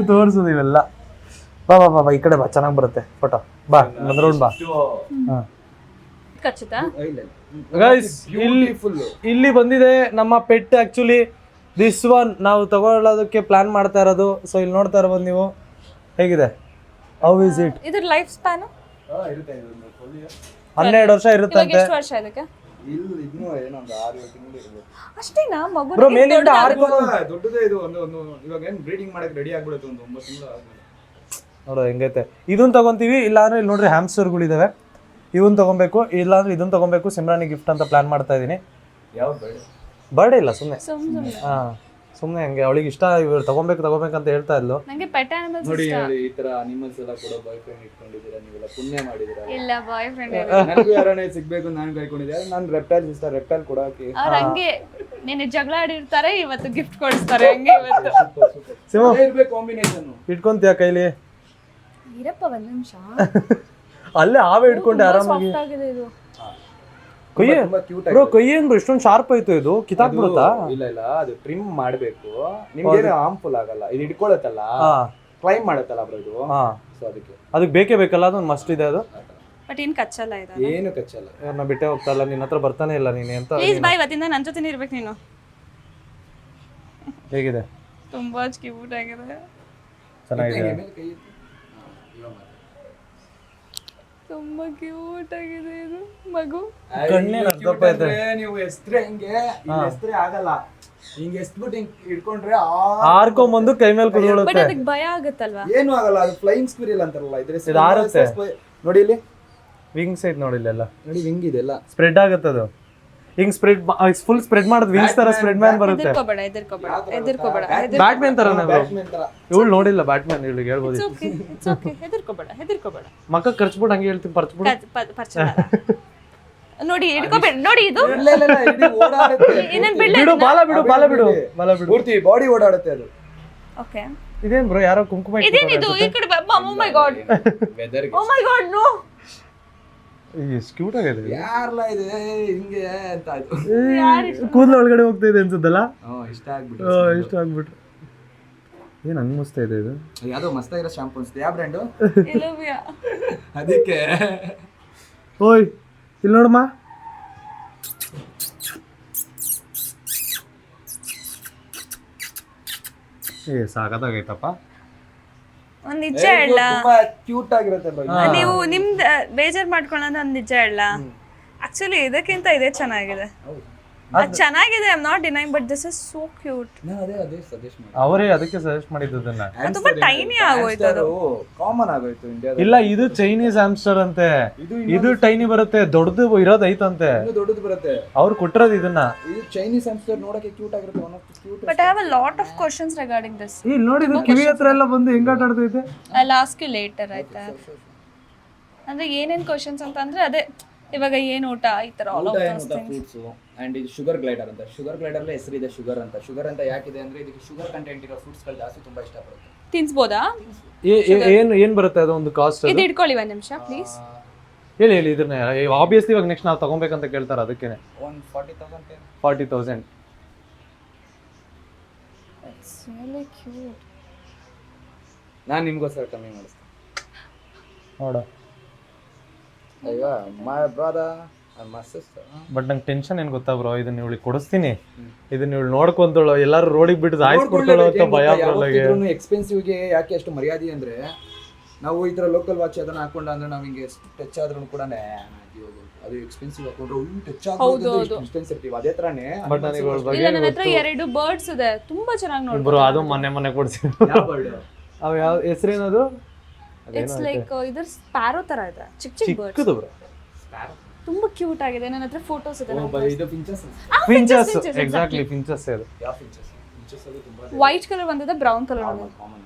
ತೋರಿಸೋದು ಇವೆಲ್ಲ. ಬಾ ಈ ಕಡೆ ಬಾ, ಚೆನ್ನಾಗಿ ಬರುತ್ತೆ ಫೋಟೋ. ಬಾ ಬಂದ್ರೋಡ್ ಬಾ. ಗೈಸ್, ಇಲ್ಲಿ ಬಂದಿದೆ ನಮ್ಮ ಪೆಟ್. ಆಕ್ಚುಲಿ ದಿಸ್ ಒನ್ ನಾವು ತಗೊಳ್ಳೋದಕ್ಕೆ ಪ್ಲಾನ್ ಮಾಡ್ತಾ ಇರೋದು. ಸೊ ಇಲ್ಲಿ ನೋಡ್ತಾ ಇರ್ಬೋದು ನೀವು. ಹೇಗಿದೆ? How is it?
ಇದ್ರ ಲೈಫ್ ಸ್ಪ್ಯಾನ್
ಇರುತ್ತೆ.
12 ವರ್ಷ ಇರುತ್ತಂತೆ.
ಎಷ್ಟು ವರ್ಷ ಇದಕ್ಕೆ?
ಇನ್ನೂ ಏನೋ ಒಂದು 6-7 ತಿಂಗಳು ಇರ್ಬೋದು
ಅಷ್ಟೇನಾ? ಮಗು
ಬ್ರೋ ಮೇಲಿಂದ
ದೊಡ್ಡದೇ ಇದು. ಒಂದು ಇವಾಗ ಏನು ಬ್ರೀಡಿಂಗ್ ಮಾಡಕ್ಕೆ ರೆಡಿ ಆಗ್ಬಿಡುತ್ತೆ ಒಂದು 9 ತಿಂಗಳು ಆದ್ಮೇಲೆ.
ನೋಡೋ ಹೆಂಗೈತೆ. ಇದನ್ನ ತಗೊಂತೀವಿ, ಇಲ್ಲಾಂದ್ರೆ ಇಲ್ಲಿ ನೋಡ್ರಿ ಹ್ಯಾಮ್ಸ್ಟರ್ಗಳಿದಾವೆ. ಇವನ್ ತಗೊಬೇಕು, ಇಲ್ಲಾಂದ್ರೆ ಇದನ್ನ ತಗೊಬೇಕು. ಸಿಮ್ರಾನಿ ಗಿಫ್ಟ್ ಅಂತ ಪ್ಲಾನ್ ಮಾಡ್ತಾ ಇದೀನಿ.
ಯಾವ್ದು
ಬರ್ಡೇ ಇಲ್ಲ, ಸುಮ್ಮನೆ. ಸುಮ್ಮನೆ ಹಂಗೆ ಅವಳಿಗೆ ಇಷ್ಟ, ಇವ್ರು ತಗೊಬೇಕಂತ ಹೇಳ್ತಾ ಇದ್ಲು.
ನಂಗೆ ಪೆಟ್ ಅನಿಮಲ್ಸ್
ನೋಡಿ ಈ ತರ ಅನಿಮಲ್ಸ್ ಎಲ್ಲ ಕೂಡ ಬಾಯ್ ಫ್ರೆಂಡ್ ಇಟ್ಕೊಂಡಿದ್ದೀರಾ, ನೀವೆಲ್ಲ ಪುಣ್ಯ ಮಾಡಿದ್ದೀರಾ.
ಇಲ್ಲ ಬಾಯ್ ಫ್ರೆಂಡ್
ನನಗೂ ಯಾರನೇ ಸಿಗ್ಬೇಕು ನಾನು ಕೈಕೊಂಡಿದ್ದೆ. ನಾನು ರೆಪ್ಟೈಲ್ ಇಷ್ಟ, ರೆಪ್ಟೈಲ್ ಕೊಡೋಕೆ.
ಅವ್ರು ಹಂಗೆ ನೆನ್ನೆ ಜಗಳ ಆಡಿರ್ತಾರೆ, ಇವತ್ತು ಗಿಫ್ಟ್ ಕೊಡಿಸ್ತಾರೆ. ಹಂಗೆ ಇವತ್ತು
ಇರ್ಬೇಕು ಕಾಂಬಿನೇಷನ್.
ಇಟ್ಕೊಂತೀಯ ಕೈಲಿ?
ಇರಪ್ಪ ಒಂದ್ ನಿಮಿಷ.
ಅಲ್ಲೇ ಆವೇ ಇಟ್ಕೊಂಡೆ ಆರಾಮಾಗಿ. ಕೈ ಏನ್ ಇಷ್ಟೊಂದು ಶಾರ್ಪ್ ಆಯ್ತು, ಇದು ಕಿತ್ತಾಕ್ಬಿಡುತ್ತಾ?
ಇಲ್ಲ ಅದು ಟ್ರಿಮ್ ಮಾಡ್ಬೇಕು. ನಿಮ್ಗೆ ಹಾರ್ಮ್ಫುಲ್ ಆಗಲ್ಲ. ಇದು ಇಟ್ಕೊಳತ್ತಲ್ಲ, ಕ್ಲೈಮ್ ಮಾಡತ್ತಲ್ಲ ಬ್ರೋ ಇದು. ಸೊ
ಅದಕ್ಕೆ ಬೇಕೇ ಬೇಕಲ್ಲ, ಅದೊಂದು ಮಸ್ಟ್ ಇದೆ ಅದು.
ಬಟ್ ಏನ್ ಕಚ್ಚಲ್ಲ ಇದು,
ಏನು ಕಚ್ಚಲ್ಲ.
ನಾ ಬಿಟ್ಟೆ ಹೋಗ್ತಾ ಇಲ್ಲ, ನಿನ್ನ ಹತ್ರ ಬರ್ತಾನೆ ಇಲ್ಲ ನೀನು ಅಂತ.
ಪ್ಲೀಸ್ ಬಾಯ್, ಇವತ್ತಿಂದ ನನ್ನ ಜೊತೆನೇ ಇರ್ಬೇಕು ನೀನು.
ಹೇಗಿದೆ?
ತುಂಬಾ ಕ್ಯೂಟ್ ಆಗಿದೆ.
ಚೆನ್ನಾಗಿದೆ,
ತುಂಬಾ ಕ್ಯೂಟ್ ಆಗಿದೆ ಇದು ಮಗು.
ನೀವು ಎಸ್ತ್ರೆ ಹಿಂಗೆ ಎಸ್ತ್ರೆ ಆಗಲ್ಲ, ಹಿಂಗೆ ಎಸ್ಬಿಟ್ಟು ಹಿಂಗ್ ಇಟ್ಕೊಂಡ್ರೆ
ಹಾರ್ಕೊಂಬಂದು ಕೈ ಮೇಲೆ ಕುತ್ಕೊಳ್ಳುತ್ತೆ.
ಬಟ್ ಅದಕ್ಕೆ ಭಯ ಆಗುತ್ತಲ್ವಾ?
ಏನು ಆಗಲ್ಲ. ಅದು ಫ್ಲೈಯಿಂಗ್ ಸ್ಕ್ವಿರಲ್ ಅಂತಾರಲ್ಲ, ಇದ್ರೆ
ಇದು ಹಾರುತ್ತೆ.
ನೋಡಿ ಇಲ್ಲಿ
ವಿಂಗ್ಸ್ ಐತ್ ನೋಡಿ, ಇಲ್ಲೆಲ್ಲ
ನೋಡಿ ವಿಂಗ್ ಇದೆಲ್ಲ
ಸ್ಪ್ರೆಡ್ ಆಗುತ್ತೆ. ಅದು ಹಿಂಗ್ ಸ್ಪ್ರೆಡ್, ಫುಲ್ ಸ್ಪ್ರೆಡ್ ಮಾಡೋದು. ವಿಂಗ್ಸ್ ತರ ಸ್ಪ್ರೆಡ್ ಮ್ಯಾನ್ ಬರುತ್ತೆ.
ಹೆದರ್ಕೋಬೇಡ.
ಬ್ಯಾಟ್ಮ್ಯಾನ್ ತರನೇ ಇವಳು ನೋಡಿಲ್ಲ. ಬ್ಯಾಟ್ಮ್ಯಾನ್ ಇವಳಿಗೆ ಹೇಳ್ಬೋದು.
ಹೆದರ್ಕೋಬೇಡ.
ಮಕ್ಕ ಖರ್ಚ್ಬಿಟ್ಟು ಹಂಗೆ ಹೇಳ್ತೀನಿ, ಪರ್ಚ್ಬಿಟ್ಟು.
ನೋಡಿ ಹಿಡ್ಕೋಬೇಡ. ನೋಡಿ ಇದು
ಬಿಡು, ಬಾಲ ಬಿಡು.
ಪೂರ್ತಿ ಬಾಡಿ ಓಡಾಡುತ್ತೆ ಅದು.
ಓಕೆ,
ಇದೇನ್ ಬ್ರೋ, ಯಾರೋ ಕುಂಕುಮ
ಇದೇನಿದು? ಈ ಕಡೆ ಓ ಮೈ ಗಾಡ್, ಓ ಮೈ ಗಾಡ್, ನೋ.
ಎಷ್ಟು ಕ್ಯೂಟ್ ಆಗಿದೆ.
ಯಾರಲ್ಲ ಇದೆ ಹಿಂಗೆ ಅಂತ ಆಯ್ತು.
ಕೂದಲು ಒಳಗಡೆ ಹೋಗ್ತಾ ಇದೆ ಅನ್ಸುತ್ತಲ್ಲ.
ಇಷ್ಟ ಆಗ್ಬಿಟ್ರು.
ಏನ್ ಹಂಗ್ ಮಸ್ತಾ ಇದೆ ಇದು.
ಯಾವ್ದೋ ಮಸ್ತಾಗಿರೋ ಶಾಂಪೂ ಅನ್ಸುತ್ತೆ. ಯಾವ ಬ್ರ್ಯಾಂಡು?
ಇಲವಿಯಾ.
ಅದಕ್ಕೆ
ಓಯ್ ಇಲ್ಲಿ ನೋಡಮ್ಮ. ಸಾಕತ್ತಾಗೈತಪ್ಪ.
ಒಂದ್ ನಿಜ ಹೇಳ,
ತುಂಬಾ ಕ್ಯೂಟ್ ಆಗಿರುತ್ತೆ.
ನೀವು ನಿಮ್ದು ಬೇಜಾರ್ ಮಾಡ್ಕೊಳ್ಳೋದು ಒಂದ್ ನಿಜ ಹೇಳ. ಆಕ್ಚುಲಿ ಇದಕ್ಕಿಂತ ಇದೇ ಚೆನ್ನಾಗಿದೆ. ಅದು ಚೆನ್ನಾಗಿದೆ, I am not denying, but this is so cute.
ನಾನು ಅದೇ ಸಜೆಸ್ಟ್ ಮಾಡಿ.
ಅವರೇ ಅದಕ್ಕೆ ಸಜೆಸ್ಟ್ ಮಾಡಿದ್ದನ್ನ.
ಅದು ತುಂಬಾ ಟೈನಿ ಆಗೋಯ್ತು ಅದು.
ಕಾಮನ್ ಆಗೋಯ್ತು ಇಂಡಿಯಾದಲ್ಲಿ.
ಇಲ್ಲ, ಇದು ಚೈನೀಸ್ ಹ್ಯಾಮ್ಸ್ಟರ್ ಅಂತೆ, ಇದು ಟೈನಿ ಬರುತ್ತೆ, ದೊಡ್ಡದು ಇರೋದು ಐತಂತೆ,
ದೊಡ್ಡದು ಬರುತ್ತೆ.
ಅವ್ರು ಕೊಟ್ಟಿರೋದು ಇದನ್ನ.
ಇದು ಚೈನೀಸ್ ಹ್ಯಾಮ್ಸ್ಟರ್ ನೋಡಕ್ಕೆ ಕ್ಯೂಟ್ ಆಗಿರುತ್ತೆ, one of the cute.
But I have a lot of questions regarding this.
ಇಲ್ಲಿ ನೋಡಿ, ಇದು ಕಿವಿ ಹತ್ರ ಎಲ್ಲ ಬಂದು ಹೆಂಗ್ ಆಟ ಆಡ್ತೈತೆ.
I'll ask you later, ಆಯ್ತಾ? ಅಂದ್ರೆ ಏನೇನ್ ಕ್ವಶನ್ಸ್ ಅಂತ ಅಂದ್ರೆ ಅದೇ ಇವಾಗ ಏನ್ ಊಟ ಈ ತರ all of those things.
And ಇದು ಶುಗರ್ ಗ್ಲೈಡರ್ ಅಂತ. ಶುಗರ್ ಗ್ಲೈಡರ್ ಅಲ್ಲಿ ಹೆಸರಿದೆ ಶುಗರ್ ಅಂತ. ಶುಗರ್ ಅಂತ ಯಾಕಿದೆ ಅಂದ್ರೆ ಇದಕ್ಕೆ ಶುಗರ್ ಕಂಟೆಂಟ್ ಇರೋ ಫ್ರೂಟ್ಸ್ ಗಳು ಜಾಸ್ತಿ ತುಂಬಾ ಇಷ್ಟಪಡುತ್ತೆ.
ತಿನ್ಸ್ಬೋದಾ?
ಏನ್ ಬರುತ್ತೆ ಅದು ಒಂದು ಕಾಸ್ಟ್?
ಇದು ಇಟ್ಕೊಳ್ಳಿ ಒಂದ್ ನಿಮಿಷ ಪ್ಲೀಸ್.
ಹೇಳಿ ಇದನ್ನ. ಆಬ್ವಿಯಸ್ಲಿ ಇವಾಗ ನೆಕ್ಸ್ಟ್ ನಾವು ತಗೊಬೇಕಂತ ಕೇಳ್ತಾರೆ, ಅದಕ್ಕೇನೆ. 40,000.
It's really cute.
ನಾನು ನಿಮ್ಗೋಸ್ಕರ ಕಮ್ಮಿ ಮಾಡಿಸ್ತೀನಿ.
ನೋಡ,
ಅಯ್ಯೋ my brother and my sister.
But ನಂಗೆ ಟೆನ್ಷನ್ ಏನ್ ಗೊತ್ತಾ ಬ್ರೋ, ಇದನ್ನ ಇವಳಿಗೆ ಕೊಡಿಸ್ತೀನಿ, ಇದನ್ನ ಇವಳು ನೋಡ್ಕೊಂತಳು, ಎಲ್ಲಾರು ರೋಡಿಗೆ ಬಿಟ್ಟು ಆಯ್ಸ್ಕೊಡ್ತಾಳು ಅಂತ ಭಯ ಬರಲಾಗೆ.
ಎಕ್ಸ್ಪೆನ್ಸಿವ್ ಗೆ ಯಾಕೆ ಅಷ್ಟು ಮರ್ಯಾದೆ ಅಂದ್ರೆ, ನಾವು ಈ ತರ ಲೋಕಲ್ ವಾಚ್ ಅದನ್ನ ಹಾಕೊಂಡ ಅಂದ್ರೆ ನಾವು ಹಿಂಗೆ ಟಚ್ ಆದ್ರೂ ಕೂಡ ಅದು ಎಕ್ಸ್ಪೆನ್ಸಿವ್ ಹಾಕೊಂಡ್ರೆ ಟಚ್ ಆಗೋದು ಡಿಸ್ಟೆನ್ಸ್ ಇರ್ತೀವಿ, ಅದೇ ತರಾನೇ.
ಬಟ್ ನನಗೆ ಇವಳ ಬಗ್ಗೆ
ಇಲ್ಲ, ನನ್ನ ಹತ್ರ 2 ಬರ್ಡ್ಸ್ ಇದೆ, ತುಂಬಾ ಚೆನ್ನಾಗಿ ನೋಡ್ಬೋದು
ಬ್ರೋ. ಅದು ಮೊನ್ನೆ ಕೊಡ್ಸಿ. ಅವ ಯಾವ ಹೆಸರೇನದು?
ಇಟ್ಸ್ ಲೈಕ್ ಇದರ ಸ್ಪ್ಯಾರೋ ತರ ಇದೆ, ಚಿಕ್ಕ ಬರ್ಡ್,
ಚಿಕ್ಕದು ಬ್ರೋ,
ತುಂಬಾ ಕ್ಯೂಟ್ ಆಗಿದೆ. ನನ್ನ ಹತ್ರ ಫೋಟೋಸ್ ಇದೆ.
ಇದು ಪಿಂಚಸ್.
ಫಿಂಚಸ್, ಎಕ್ಸಾಕ್ಟ್ಲಿ ಫಿಂಚಸ್ ಅದು.
ಯಾವ ಪಿಂಚಸ್? ಪಿಂಚಸ್ ಅದು ತುಂಬಾ
ವೈಟ್ ಕಲರ್ ಬಂದಿದೆ, ಬ್ರೌನ್ ಕಲರ್ ಬಂದಿದೆ.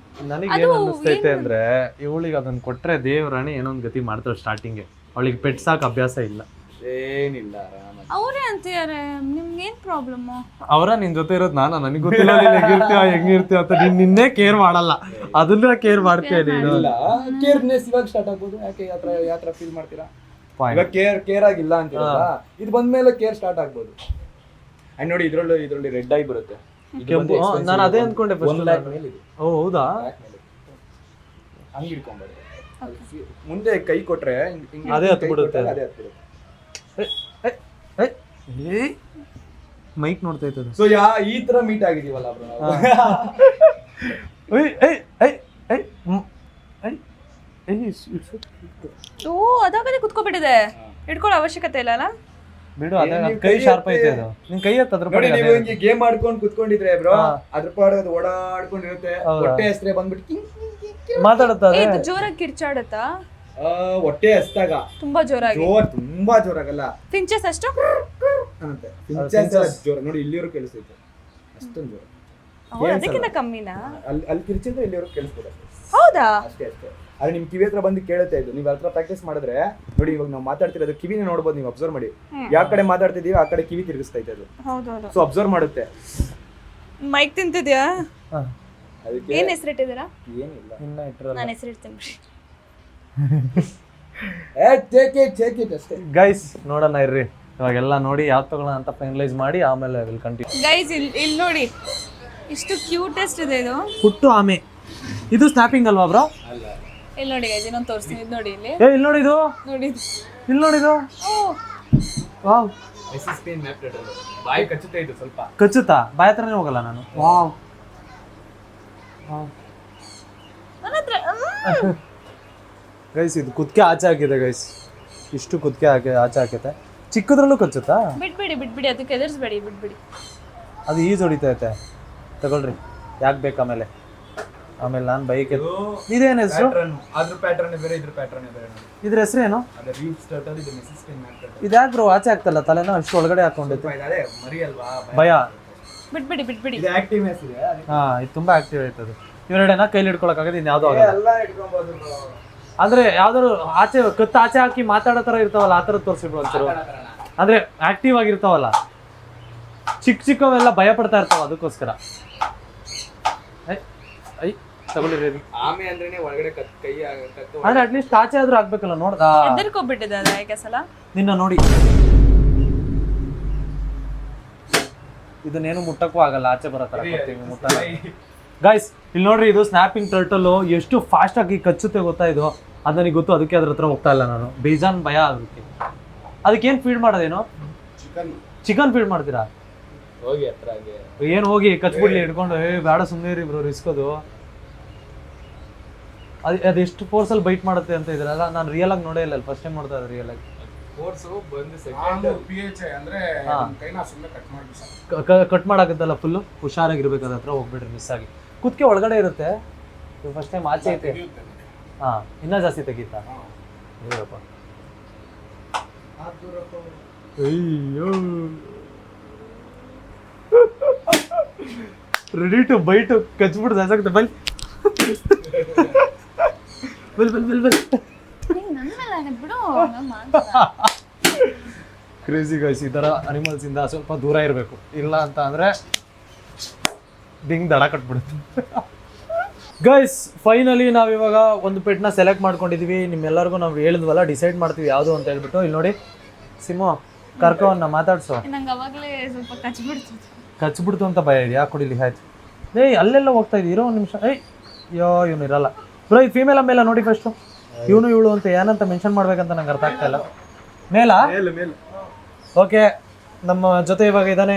ನನಗೆ ಏನು ಅನಿಸ್ತೈತೆ ಅಂದ್ರೆ, ಇವಳಿಗೆ ಅದನ್ನ ಕೊಟ್ರೆ ದೇವರಾಣಿ ಏನೋ ಒಂದು ಗತಿ ಮಾಡ್ತಾಳೆ ಸ್ಟಾರ್ಟಿಂಗ್. ಅವಳಿಗೆ ಪೆಟ್ ಸಾಕ್ ಅಭ್ಯಾಸ ಇಲ್ಲ,
ಏನಿಲ್ಲ.
ಅವರೇ ಅಂತಿದ್ದಾರೆ, ನಿಮ್ಗೆ ಏನ್ ಪ್ರಾಬ್ಲಮ್?
ಅವರ ನಿನ್ ಜೊತೆ ಇರೋದು ನಾನು, ನನಗೆ ಗೊತ್ತಿಲ್ಲ ನೀನ್ ಹೆಂಗಿರ್ತೀಯ ಅಂತ. ನೀನ್ ನಿನ್ನೆ ಕೇರ್ ಮಾಡಲ್ಲ, ಅದನ್ನ ಕೇರ್ ಮಾಡ್ತೀಯ ನೀನು.
ಕೇರ್ನೆಸ್ ಇವಾಗ ಸ್ಟಾರ್ಟ್ ಆಗ್ಬೋದು. ಯಾಕೆ ಯಾತ್ರ ಫೀಲ್ ಮಾಡ್ತೀರಾ? ಇವಾಗ ಕೇರ್ ಆಗಿಲ್ಲ ಅಂತೀರಲ್ಲ, ಇದು ಬಂದ್ಮೇಲೆ ಕೇರ್ ಸ್ಟಾರ್ಟ್ ಆಗ್ಬೋದು. ಅಂಡ್ ನೋಡಿ, ಇದ್ರಲ್ಲಿ ರೆಡ್ ಐ ಬರುತ್ತೆ.
ನಾನು ಅದೇ ಅನ್ಕೊಂಡೆ ಫಸ್ಟ್. ಓ ಹೌದಾ?
ಹಂಗೆ ಹಿಡ್ಕೊಂಡ್ಬಾರ್ದು, ಮುಂದೆ ಕೈ ಕೊಟ್ರೆ
ಅದೇ ಹತ್ತು ಬಿಡುತ್ತೆ. ಮೈಕ್ ನೋಡ್ತಾ ಇರ್ತದೆ.
ಸೊ ಈ ತರ ಮೀಟ್ ಆಗಿದೀವಲ್ಲ ಬ್ರೋ ನಾವು.
ಓ ಅದಾಗದೆ ಕುತ್ಕೊಬಿಟ್ಟಿದೆ, ಇಟ್ಕೊಳ್ಳೋ ಅವಶ್ಯಕತೆ ಇಲ್ಲ ಅಲ್ಲ?
ಬಿಡು, ಅದೇ ಕೈ ಶಾರ್ಪ್ ಐತೆ ಅದು. ನಿನ್ ಕೈ ಹತ್ತದ್ರ
ನೋಡಿ, ನೀವು ಹಿಂಗೆ ಗೇಮ್ ಆಡ್ಕೊಂಡು ಕುತ್ಕೊಂಡಿದ್ರೆ ಬ್ರೋ, ಅದ್ರ ಪಾಡು ಅದು ಓಡಾಡ್ಕೊಂಡಿರುತ್ತೆ. ಹೊಟ್ಟೆ ಹೆಸ್ರೆ ಬಂದ್ಬಿಟ್ಟು
ಮಾತಾಡುತ್ತಾರೆ.
ಇದು ಜೋರಾಗಿ ಕಿರ್ಚಾಡುತ್ತಾ?
ಹೊಟ್ಟೆ ಹಸ್ದಾಗ
ತುಂಬಾ ಜೋರಾಗಿ?
ತುಂಬಾ ಜೋರಾಗಲ್ಲ.
ಫಿಂಚಸ್ ಅಷ್ಟು
ಅನ್ನತ್ತೆ. ಜೋರ ನೋಡಿ, ಇಲ್ಲಿಯವರು ಕೇಳಿಸ್ತೈತೆ, ಅಷ್ಟೊಂದು ಜೋರ.
ಅದಕ್ಕಿಂತ ಕಮ್ಮಿನಾ?
ಅಲ್ಲಿ ಕಿರ್ಚಿದ್ರೆ ಇಲ್ಲಿಯವರು ಕೇಳಿಸ್ಬೋದು
ಹೌದಾ?
ಅಷ್ಟೇ. ಆದ್ರೆ ನಿಮ್ ಕಿವಿ ಹತ್ರ ಬಂದು ಕೇಳುತ್ತೆ ಇದು. ನೀವು ಹತ್ರ ಪ್ರಾಕ್ಟೀಸ್ ಮಾಡಿದ್ರೆ ನೋಡಿ, ಇವಾಗ ನಾವು ಮಾತಾಡ್ತಿರೋದು ಕಿವಿನ ನೋಡ್ಬೋದು, ನೀವು ಅಬ್ಸರ್ವ್ ಮಾಡಿ. ಯಾವ ಕಡೆ ಮಾತಾಡ್ತಿದೀವಿ ಆ ಕಡೆ ಕಿವಿ ತಿರುಗಿಸ್ತೈತೆ ಅದು.
ಹೌದೌದು.
ಸೊ ಅಬ್ಸರ್ವ್ ಮಾಡುತ್ತೆ.
ಮೈಕ್ ತಿಂತಿದ್ಯಾ?
ಅದಕ್ಕೆ
ಏನ್ ಹೆಸರಿಟ್ಟಿದ್ದೀರಾ?
ಏನಿಲ್ಲ,
ಇನ್ನ ಇಟ್ರಲ್ಲ.
ನಾನು ಹೆಸರಿಡ್ತೀನಿ.
ಟೇಕ್ ಇಟ್ ಅಷ್ಟೇ.
ಗೈಸ್ ನೋಡೋಣ ಇರ್ರಿ, ಇವಾಗೆಲ್ಲ ನೋಡಿ ಯಾವ್ದು ತಗೊಳ್ಳೋಣ ಅಂತ ಫೈನಲೈಸ್ ಮಾಡಿ ಆಮೇಲೆ ವಿಲ್ ಕಂಟಿನ್ಯೂ.
ಗೈಸ್ ಇಲ್ಲಿ ನೋಡಿ, ಇಷ್ಟು ಕ್ಯೂಟೆಸ್ಟ್ ಇದೆ ಇದು.
ಹುಟ್ಟು ಆಮೆ. ಇದು ಸ್ನ್ಯಾಪಿಂಗ್ ಅಲ್ವಾ ಬ್ರೋ?
ಇಲ್ಲಿ ನೋಡಿ ಗೈಸ್, ಇನ್ನೊಂದು ತೋರಿಸ್ತೀನಿ. ಇದು ನೋಡಿ, ಇಲ್ಲಿ
ಇಲ್ಲಿ ನೋಡಿ, ಇದು
ನೋಡಿ,
ಇಲ್ಲಿ ನೋಡಿ, ಇದು ವಾವ್.
ಬಾಯಿ ಕಚ್ಚುತ್ತೆ ಇದು ಸ್ವಲ್ಪ.
ಕಚ್ಚುತ್ತಾ? ಬಾಯ ಹತ್ರನೇ ಹೋಗಲ್ಲ ನಾನು. ವಾವ್.
ನನ್ನ ಹತ್ರ
ಗೈಸ್ ಇದು ಕುದ್ಕೆ ಆಚೆ ಹಾಕಿದೆ ಗೈಸ್, ಇಷ್ಟು ಕುದ್ಕೆ ಆಚೆ ಹಾಕೈತೆ. ಚಿಕ್ಕದ್ರಲ್ಲೂ ಕಚ್ಚುತ್ತಾ?
ಬಿಟ್ಬಿಡಿ, ಅದಕ್ಕೆ ಎದುರಿಸ್ಬೇಡಿ, ಬಿಟ್ಬಿಡಿ.
ಅದು ಈಜ್ ಹೊಡಿತೈತೆ. ತಗೊಳ್ರಿ, ಯಾಕೆ ಬೇಕು ಆಮೇಲೆ ನಾನು ಬೈಕ್. ಇದೇನು ಹೆಸರು?
ಅದ್ರ ಪ್ಯಾಟರ್ನ್ ಬೇರೆ, ಇದ್ರ ಪ್ಯಾಟರ್ನ್ ಬೇರೆ.
ಇದ್ರ ಹೆಸರೇನು?
ಅದೇ ರೀಫ್ ಸ್ಟಾರ್ಟರ್, ಇದು ಮೆಸೇಜ್ ಪೆನ್ ಮ್ಯಾಪ್.
ಇದು ಯಾಕೆ ಬ್ರೋ ಆಚೆ ಆಗ್ತಲ್ಲ? ತಲೆನ ಅಷ್ಟು ಒಳಗಡೆ ಹಾಕೊಂಡಿತ್ತು.
ಅದೇ ಮರಿ ಅಲ್ವಾ,
ಭಯ.
ಬಿಟ್ಬಿಡಿ.
ಇದು ಆಕ್ಟಿವ್ನೆಸ್ ಇದೆ.
ಹಾ, ಇದು ತುಂಬಾ ಆಕ್ಟಿವ್ ಆಯ್ತದು. ಇವೆರಡೇನ ಕೈಲಿ ಹಿಡ್ಕೊಳಕ್ಕಾಗದು, ಇನ್ನು ಯಾವ್ದು ಆಗಲ್ಲ.
ಎಲ್ಲ ಇಟ್ಕೊಬಹುದು.
ಅಂದ್ರೆ ಯಾವ್ದಾದ್ರು ಆಚೆ ಕತ್ತು ಆಚೆ ಹಾಕಿ ಮಾತಾಡೋ ತರ ಇರ್ತಾವಲ್ಲ, ಆ ತರ ತೋರಿಸಿಬಿಡು ಒಂಚೂರು. ಅಂದ್ರೆ ಆಕ್ಟಿವ್ ಆಗಿರ್ತಾವಲ್ಲ, ಚಿಕ್ಕವೆಲ್ಲ ಭಯ ಪಡ್ತಾ ಇರ್ತಾವ, ಅದಕ್ಕೋಸ್ಕರ. ತಗೊಳ್ಳಿ.
ಆಮೆ ಅಂದ್ರೇನೆ ಒಳಗಡೆ ಕೈ
ಅಂದ್ರೆ ಅಟ್ಲೀಸ್ಟ್ ಆಚೆ ಆದ್ರೂ ಆಗ್ಬೇಕಲ್ಲ. ನೋಡ್ದಾ
ಹೆದರ್ಕೊಬಿಟ್ಟಿದೆ ಅದ ಯಾಕೆಸಲ
ನಿನ್ನ ನೋಡಿ. ಇದನ್ನೇನು ಮುಟ್ಟಕ್ಕೂ ಆಗಲ್ಲ, ಆಚೆ ಬರೋ ತರ ಮುಟ್ಟಲ್ಲ. ಗೈಸ್ ಇಲ್ಲಿ ನೋಡ್ರಿ, ಇದು ಸ್ನ್ಯಾಪಿಂಗ್ ಟರ್ಟಲ್ ಎಷ್ಟು ಫಾಸ್ಟ್ ಆಗಿ ಕಚ್ಚುತ್ತೆ ಗೊತ್ತಾ? ಇದು ಅದು ನನಗೆ ಗೊತ್ತು, ಅದಕ್ಕೆ ಅದ್ರ ಹತ್ರ ಹೋಗ್ತಾ ಇಲ್ಲ ನಾನು. ಬೇಜಾನ್ ಭಯ ಅದಕ್ಕೆ. ಅದಕ್ಕೇನು ಫೀಡ್ ಮಾಡೋದೇನು? ಚಿಕನ್ ಫೀಡ್ ಮಾಡ್ತೀರಾ?
ಹೋಗಿ ಹತ್ರ
ಏನು ಹೋಗಿ ಕಚ್ಬಿಡ್ಲಿ ಹಿಡ್ಕೊಂಡು. ಬೇಡ ಸುಮ್ಮನೆ ರೀ ಬ್ರೋ, ರಿಸ್ಕ್ ಅದು. ಅದೆಷ್ಟು ಫೋರ್ಸಲ್ಲಿ ಬೈಟ್ ಮಾಡುತ್ತೆ ಅಂತ ಇದ್ರಲ್ಲ. ನಾನು ರಿಯಲ್ ಆಗಿ ನೋಡೇ ಇಲ್ಲ, ಫಸ್ಟ್ ಟೈಮ್ ನೋಡ್ತಾ ಇದ್ದೆ ರಿಯಲ್ ಆಗಿ.
ಕೋರ್ಸು ಬಂದು ಸೆಕೆಂಡ್
PH ಅಂದ್ರೆ
ಹಾ.
ನಿಮ್ ಕೈನ ಸುಮ್ಮನೆ ಕಟ್ ಮಾಡ್ಬಿಡಿ ಸರ್.
ಕಟ್ ಮಾಡಾಕತ್ತಲ್ಲ ಫುಲ್ಲು ಹುಷಾರಾಗಿರ್ಬೇಕು ಅದ್ರ ಹತ್ರ ಹೋಗ್ಬಿಡ್ರಿ ಮಿಸ್ ಆಗಿ. ಕುತ್ತಿಗೆ ಒಳಗಡೆ ಇರುತ್ತೆ, ಫಸ್ಟ್ ಟೈಮ್ ಆಚೆ ಐತೆ.
ತೆಗಿಯುತ್ತೆ ನೋಡಿ.
ಹಾಂ, ಇನ್ನೂ ಜಾಸ್ತಿ ತೆಗೀತಾ?
ಹಾ.
ಅಯ್ಯಪ್ಪ, ಅಯ್ಯೋ, ರೆಡಿ ಟು ಬೈಟು ಕಚ್ಬಿಟ್ಟು ಸಾಕಾಗುತ್ತೆ. ಬಲ್ ಬಲ್ ಬಲ್ ಬಲ್ ಬಲ್
ನನ್ನ ಮೇಲೆ ಬಿಡು
ಕ್ರೇಜಿ ಗೈಸ್, ಈ ಥರ ಅನಿಮಲ್ಸಿಂದ ಸ್ವಲ್ಪ ದೂರ ಇರಬೇಕು. ಇಲ್ಲ ಅಂತ ಅಂದರೆ ದಿಂಗ್ ದಡ ಕಟ್ಬಿಡುತ್ತೆ. ಗೈಸ್ ಫೈನಲಿ ನಾವಿವಾಗ ಒಂದು ಪೆಟ್ನ ಸೆಲೆಕ್ಟ್ ಮಾಡ್ಕೊಂಡಿದ್ದೀವಿ. ನಿಮ್ಮೆಲ್ಲರಿಗೂ ನಾವು ಹೇಳಿದ್ವಲ್ಲ, ಡಿಸೈಡ್ ಮಾಡ್ತೀವಿ ಯಾವುದು ಅಂತ ಹೇಳ್ಬಿಟ್ಟು. ಇಲ್ಲಿ ನೋಡಿ ಸಿಮು, ಕರ್ಕೋನ್ನ ಮಾತಾಡ್ಸೋ.
ನಂಗೆ ಅವಾಗಲೇ ಸ್ವಲ್ಪ
ಕಚ್ಬಿಡ್ತು ಅಂತ ಭಯ ಇದೆಯಾ? ಕುಡಿಲಿ ಆಯ್ತು. ಏಯ್ ಅಲ್ಲೆಲ್ಲ ಹೋಗ್ತಾ ಇದ್ದೀವಿ, ಇರೋ ಒಂದು ನಿಮಿಷ. ಏಯ್ ಅಯ್ಯೋ, ಇವನು ಇರಲ್ಲ ಬ್ರೋ. ಇದು ಫೀಮೇಲ್ ಮೇಲ ನೋಡಿ ಫಸ್ಟು. ಇವನು ಇವಳು ಅಂತ ಏನಂತ ಮೆನ್ಷನ್ ಮಾಡ್ಬೇಕಂತ ನಂಗೆ ಅರ್ಥ ಆಗ್ತಾ ಇಲ್ಲ. ಮೇಲಾ?
ಮೇಲೆ
ಓಕೆ, ನಮ್ಮ ಜೊತೆ ಇವಾಗ ಇದ್ದಾನೆ.